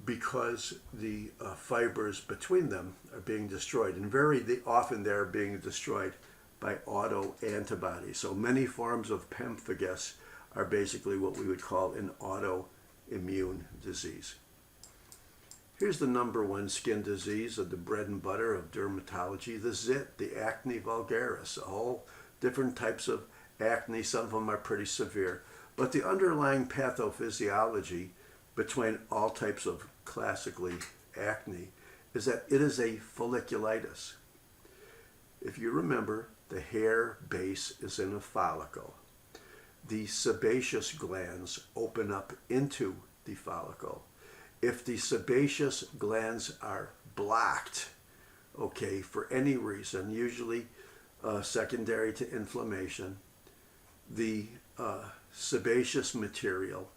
because the fibers between them are being destroyed, and very often they're being destroyed by autoantibodies. So many forms of pemphigus are basically what we would call an autoimmune disease. Here's the number one skin disease of the bread and butter of dermatology, the zit, the acne vulgaris, all different types of acne. Some of them are pretty severe. But the underlying pathophysiology between all types of classically acne is that it is a folliculitis. If you remember, the hair base is in a follicle. The sebaceous glands open up into the follicle. If the sebaceous glands are blocked, okay, for any reason, usually secondary to inflammation, the sebaceous material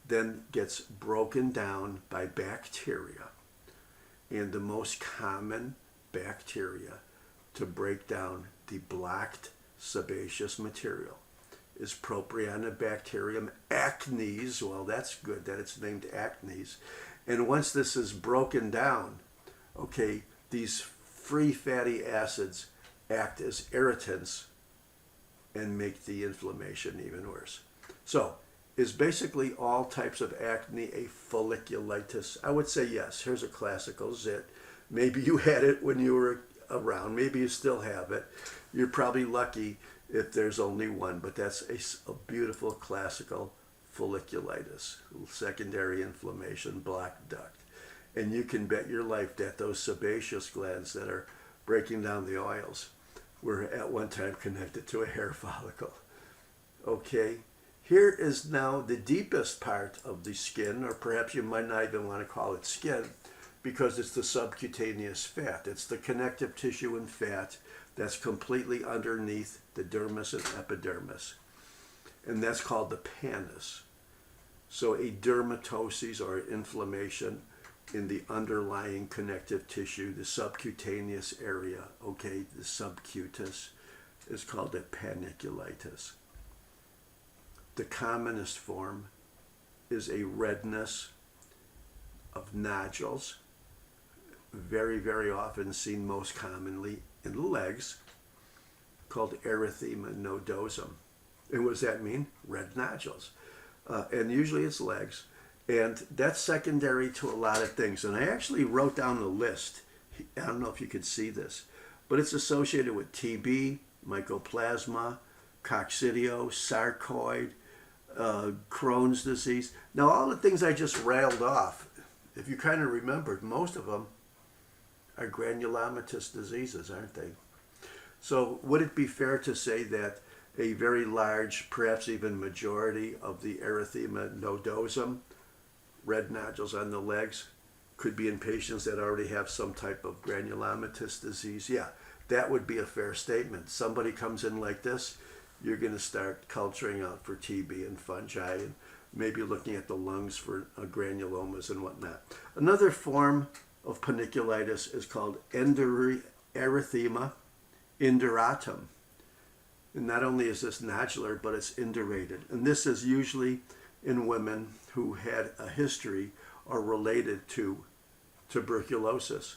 then gets broken down by bacteria. And the most common bacteria to break down the blocked sebaceous material is Propionibacterium acnes. Well, that's good that it's named acnes. And once this is broken down, okay, these free fatty acids act as irritants and make the inflammation even worse. So, is basically all types of acne a folliculitis? I would say yes. Here's a classical zit. Maybe you had it when you were around. Maybe you still have it. You're probably lucky if there's only one, but that's a beautiful classical folliculitis, secondary inflammation, black duct. And you can bet your life that those sebaceous glands that are breaking down the oils were at one time connected to a hair follicle. Okay, here is now the deepest part of the skin, or perhaps you might not even want to call it skin, because it's the subcutaneous fat. It's the connective tissue and fat that's completely underneath the dermis and epidermis. And that's called the pannus. So a dermatosis, or inflammation in the underlying connective tissue, the subcutaneous area, okay, the subcutis, is called a panniculitis. The commonest form is a redness of nodules, very, very often seen most commonly in the legs, called erythema nodosum. And what does that mean? Red nodules. And usually it's legs. And that's secondary to a lot of things. And I actually wrote down the list. I don't know if you could see this, but it's associated with TB, mycoplasma, coccidio, sarcoid, Crohn's disease. Now, all the things I just railed off, if you kind of remembered, most of them are granulomatous diseases, aren't they? So would it be fair to say that a very large, perhaps even majority of the erythema nodosum, red nodules on the legs, could be in patients that already have some type of granulomatous disease? Yeah, that would be a fair statement. Somebody comes in like this, you're going to start culturing out for TB and fungi, and maybe looking at the lungs for granulomas and whatnot. Another form of panniculitis is called erythema induratum. And not only is this nodular, but it's indurated. And this is usually in women who had a history or related to tuberculosis,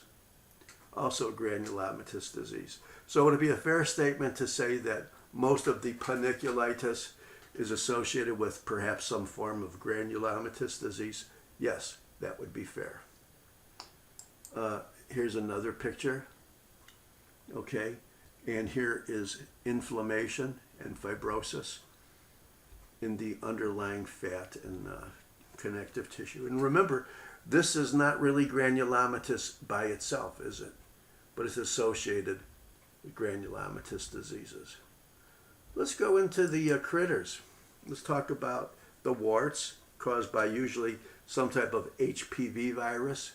also granulomatous disease. So would it be a fair statement to say that most of the panniculitis is associated with perhaps some form of granulomatous disease? Yes, that would be fair. Here's another picture. Okay, and here is inflammation and fibrosis in the underlying fat and connective tissue. And remember, this is not really granulomatous by itself, is it? But it's associated with granulomatous diseases. Let's go into the critters. Let's talk about the warts caused by usually some type of HPV virus.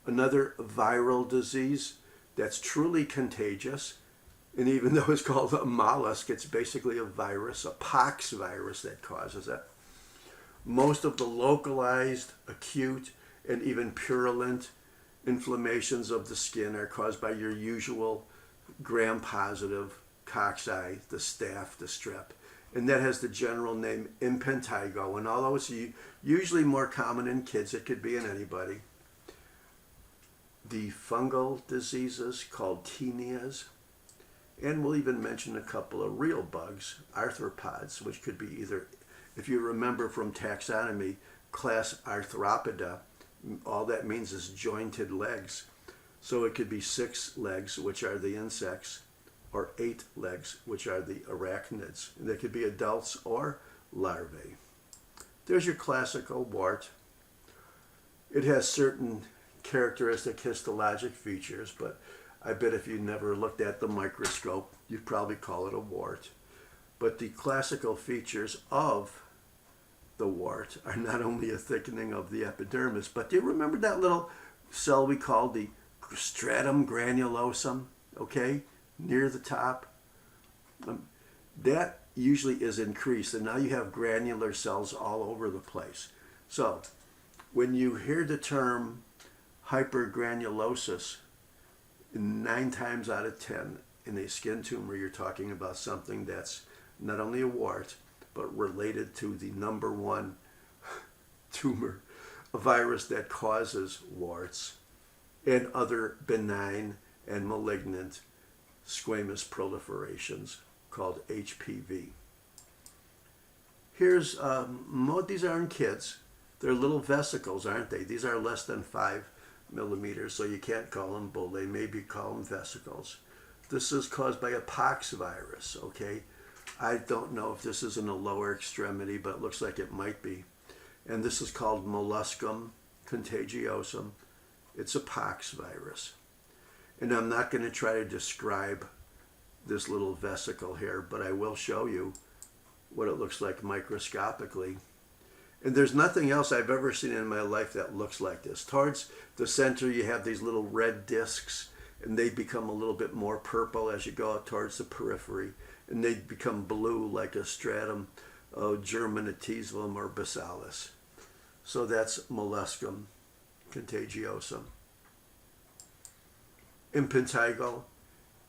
Another viral disease that's truly contagious. And even though it's called a mollusk, it's basically a virus, a pox virus that causes it. Most of the localized, acute, and even purulent inflammations of the skin are caused by your usual gram-positive cocci, the staph, the strep. And that has the general name impetigo. And although it's usually more common in kids, it could be in anybody. The fungal diseases called taenias. And we'll even mention a couple of real bugs, arthropods, which could be either, if you remember from taxonomy, class Arthropoda, all that means is jointed legs. So it could be 6 legs, which are the insects, or 8 legs, which are the arachnids. And they could be adults or larvae. There's your classical wart. It has certain characteristic histologic features, but I bet if you never looked at the microscope, you'd probably call it a wart. But the classical features of the wart are not only a thickening of the epidermis, but do you remember that little cell we called the stratum granulosum, okay, near the top? That usually is increased, and now you have granular cells all over the place. So when you hear the term hypergranulosis, 9 times out of 10 in a skin tumor, you're talking about something that's not only a wart, but related to the number one tumor, a virus that causes warts and other benign and malignant squamous proliferations called HPV. Here's, these aren't kids. They're little vesicles, aren't they? These are less than 5 millimeters, so you can't call them bullae, maybe call them vesicles. This is caused by a pox virus, okay? I don't know if this is in the lower extremity, but it looks like it might be. And this is called molluscum contagiosum. It's a pox virus. And I'm not going to try to describe this little vesicle here, but I will show you what it looks like microscopically. And there's nothing else I've ever seen in my life that looks like this. Towards the center, you have these little red discs, and they become a little bit more purple as you go out towards the periphery, and they become blue like a stratum of Germinatismum or Basalis. So that's molluscum contagiosum. Impetigo,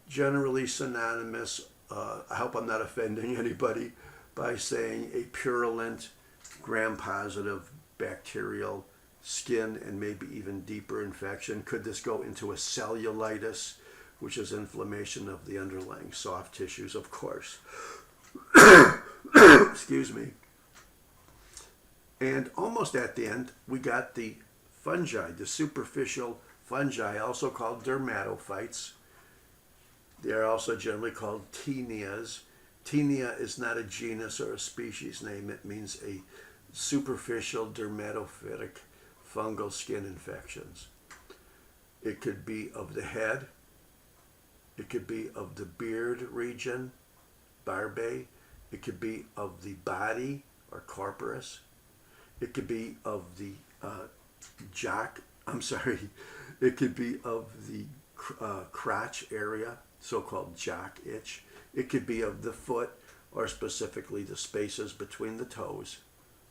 generally synonymous, I hope I'm not offending anybody by saying a purulent, gram-positive bacterial skin and maybe even deeper infection. Could this go into a cellulitis, which is inflammation of the underlying soft tissues, of course. Excuse me. And almost at the end, we got the fungi, the superficial fungi, also called dermatophytes. They are also generally called taenias. Taenia is not a genus or a species name. It means a superficial dermatophytic fungal skin infections. It could be of the head. It could be of the beard region, barbae. It could be of the body or corporus. It could be of the it could be of the crotch area, so-called jock itch. It could be of the foot, or specifically the spaces between the toes,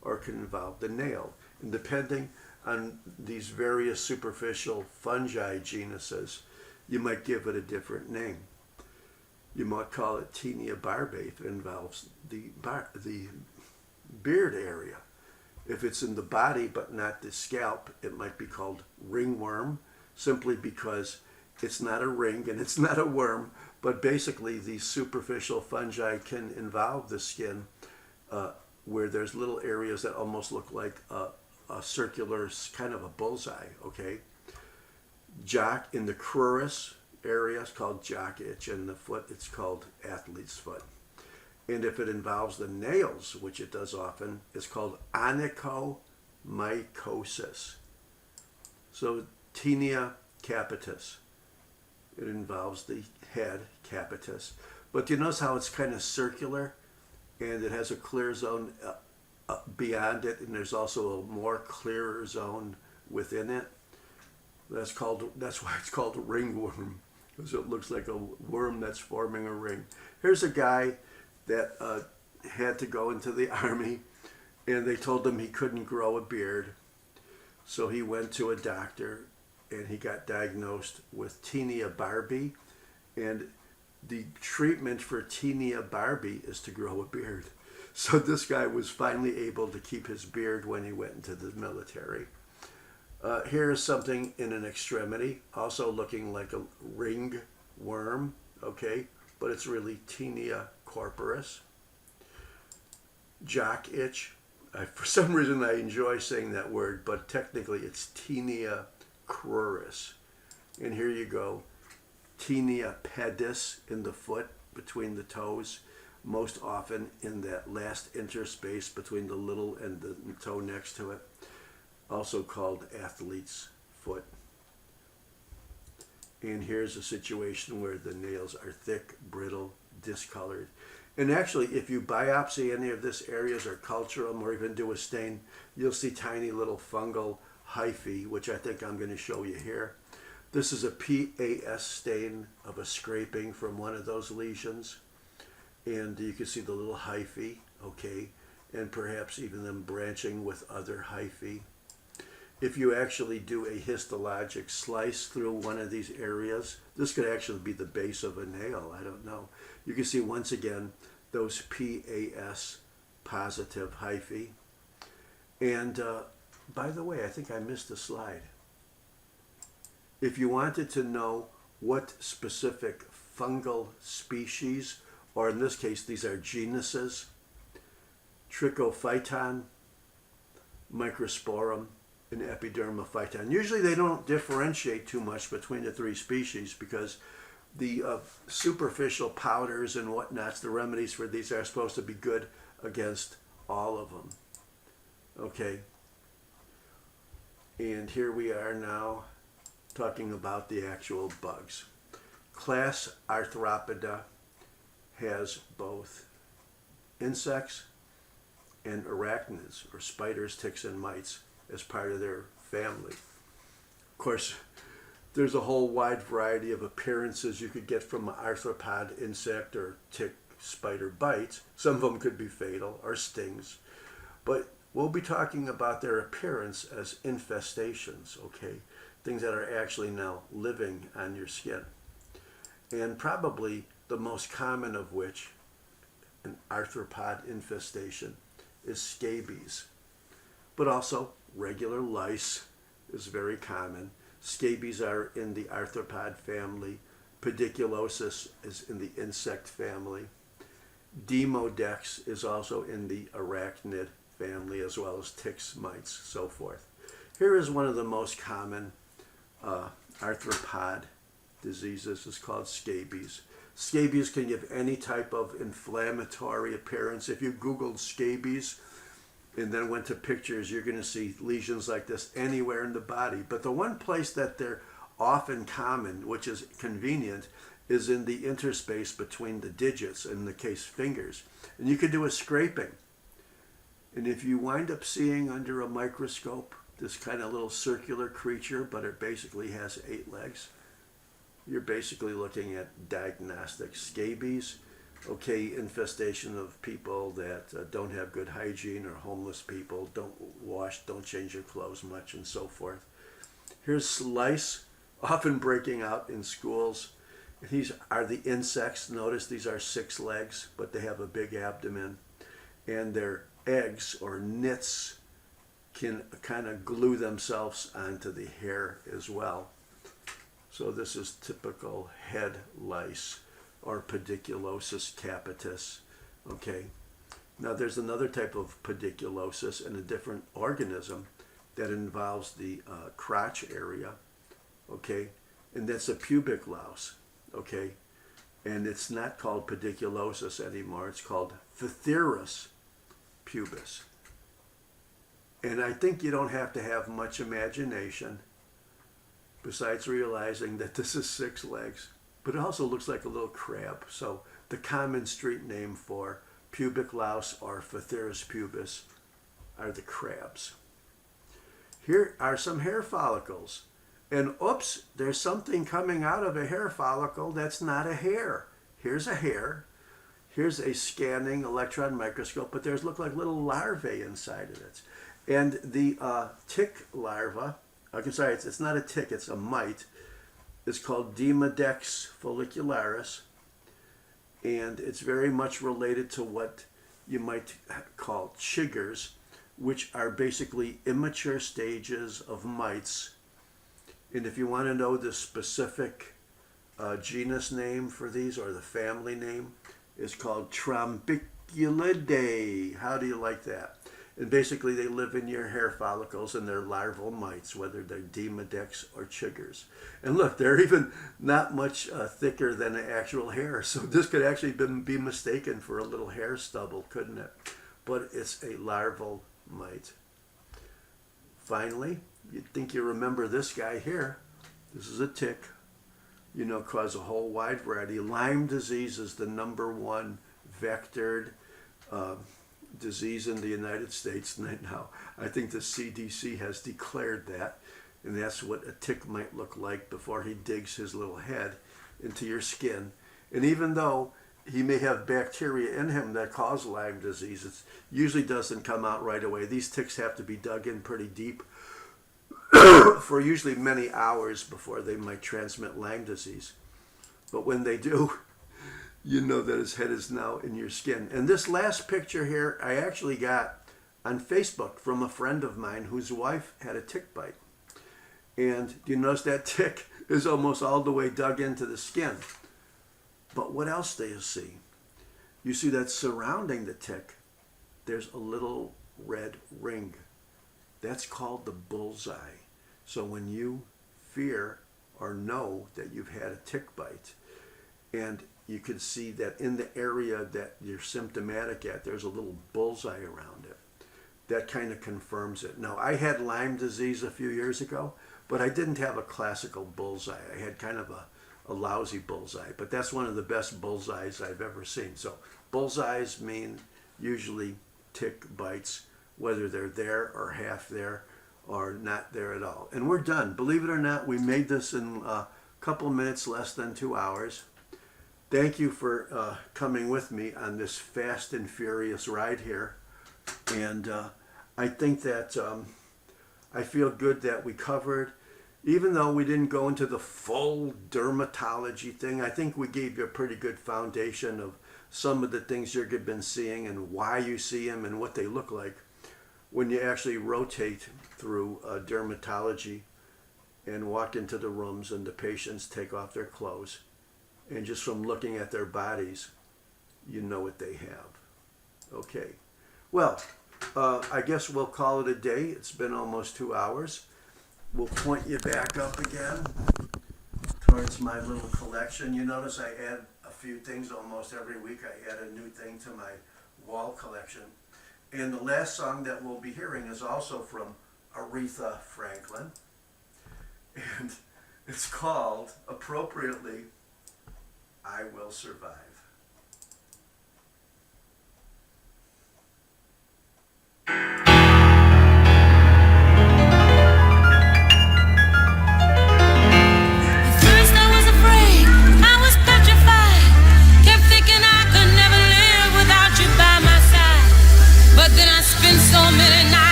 or it can involve the nail. And depending on these various superficial fungi genuses, you might give it a different name. You might call it Taenia barbae if it involves the beard area. If it's in the body but not the scalp, it might be called ringworm, simply because it's not a ring and it's not a worm, but basically these superficial fungi can involve the skin where there's little areas that almost look like a circular kind of a bullseye, okay? Jock in the crurus area is called jock itch, and the foot it's called athlete's foot. And if it involves the nails, which it does often, it's called onychomycosis. So Taenia capitis. It involves the head, capitis. But you notice how it's kind of circular, and it has a clear zone beyond it, and there's also a more clearer zone within it. That's why it's called a ringworm, because it looks like a worm that's forming a ring. Here's a guy that had to go into the army, and they told him he couldn't grow a beard. So he went to a doctor, and he got diagnosed with Taenia barbae, and the treatment for Taenia barbae is to grow a beard. So this guy was finally able to keep his beard when he went into the military. Here is something in an extremity, also looking like a ring worm, okay, but it's really Taenia corporus. Jock itch. For some reason I enjoy saying that word, but technically it's Taenia crurus. And here you go. Taenia pedis in the foot, between the toes, most often in that last interspace between the little and the toe next to it, also called athlete's foot. And here's a situation where the nails are thick, brittle, discolored. And actually, if you biopsy any of this areas or culture them or even do a stain, you'll see tiny little fungal hyphae, which I think I'm going to show you here. This is a PAS stain of a scraping from one of those lesions. And you can see the little hyphae, okay, and perhaps even them branching with other hyphae. If you actually do a histologic slice through one of these areas, this could actually be the base of a nail, I don't know. You can see once again those PAS positive hyphae. And by the way, I think I missed a slide. If you wanted to know what specific fungal species, or in this case these are genuses, Trichophyton, Microsporum, and Epidermophyton. Usually they don't differentiate too much between the three species because the superficial powders and whatnots, the remedies for these are supposed to be good against all of them. Okay. And here we are now talking about the actual bugs. Class Arthropoda has both insects and arachnids, or spiders, ticks, and mites, as part of their family. Of course, there's a whole wide variety of appearances you could get from an arthropod insect or tick spider bites. Some of them could be fatal or stings. But we'll be talking about their appearance as infestations, okay? Things that are actually now living on your skin. And probably the most common of which, an arthropod infestation, is scabies. But also regular lice is very common. Scabies are in the arthropod family. Pediculosis is in the insect family. Demodex is also in the arachnid family, as well as ticks, mites, so forth. Here is one of the most common arthropod diseases. It's called scabies. Scabies can give any type of inflammatory appearance. If you Googled scabies and then went to pictures, you're going to see lesions like this anywhere in the body. But the one place that they're often common, which is convenient, is in the interspace between the digits, in the case fingers. And you can do a scraping. And if you wind up seeing under a microscope this kind of little circular creature, but it basically has 8 legs, you're basically looking at diagnostic scabies. Okay, infestation of people that don't have good hygiene, or homeless people, don't wash, don't change their clothes much, and so forth. Here's lice, often breaking out in schools. These are the insects. Notice these are 6 legs, but they have a big abdomen. And their eggs or nits can kind of glue themselves onto the hair as well. So this is typical head lice, or pediculosis capitis. Okay. Now there's another type of pediculosis in a different organism that involves the crotch area. Okay. And that's a pubic louse. Okay. And it's not called pediculosis anymore. It's called Phthiris pubis. And I think you don't have to have much imagination, besides realizing that this is 6 legs, but it also looks like a little crab. So the common street name for pubic louse or Phthiris pubis are the crabs. Here are some hair follicles. And oops, there's something coming out of a hair follicle that's not a hair. Here's a hair. Here's a scanning electron microscope, but there's look like little larvae inside of it. And the tick larva, I'm sorry, it's not a tick, it's a mite. It's called Demodex follicularis, and it's very much related to what you might call chiggers, which are basically immature stages of mites. And if you want to know the specific genus name for these, or the family name, it's called Trombiculidae. How do you like that? And basically they live in your hair follicles, and they're larval mites, whether they're Demodex or chiggers. And look, they're even not much thicker than the actual hair. So this could actually be mistaken for a little hair stubble, couldn't it? But it's a larval mite. Finally, you'd think you remember this guy here. This is a tick. You know, cause a whole wide variety. Lyme disease is the #1 vectored disease in the United States right now. I think the CDC has declared that, and that's what a tick might look like before he digs his little head into your skin. And even though he may have bacteria in him that cause Lyme disease, it usually doesn't come out right away. These ticks have to be dug in pretty deep for usually many hours before they might transmit Lyme disease. But when they do, you know that his head is now in your skin. And this last picture here, I actually got on Facebook from a friend of mine whose wife had a tick bite. And you notice that tick is almost all the way dug into the skin. But what else do you see? You see that surrounding the tick, there's a little red ring. That's called the bullseye. So when you fear or know that you've had a tick bite, and you could see that in the area that you're symptomatic at, there's a little bullseye around it. That kind of confirms it. Now, I had Lyme disease a few years ago, but I didn't have a classical bullseye. I had kind of a lousy bullseye, but that's one of the best bullseyes I've ever seen. So bullseyes mean usually tick bites, whether they're there or half there or not there at all. And we're done. Believe it or not, we made this in a couple minutes, less than 2 hours. Thank you for coming with me on this fast and furious ride here. And I think that I feel good that we covered, even though we didn't go into the full dermatology thing, I think we gave you a pretty good foundation of some of the things you've been seeing and why you see them and what they look like when you actually rotate through dermatology and walk into the rooms and the patients take off their clothes. And just from looking at their bodies, you know what they have. Okay. Well, I guess we'll call it a day. It's been almost 2 hours. We'll point you back up again towards my little collection. You notice I add a few things almost every week. I add a new thing to my wall collection. And the last song that we'll be hearing is also from Aretha Franklin. And it's called, appropriately, I Will Survive.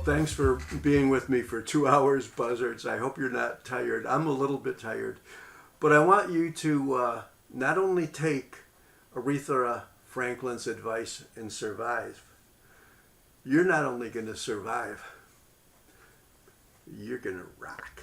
Thanks for being with me for 2 hours, buzzards. I hope you're not tired. I'm a little bit tired. But I want you to not only take Aretha Franklin's advice and survive. You're not only going to survive, you're going to rock.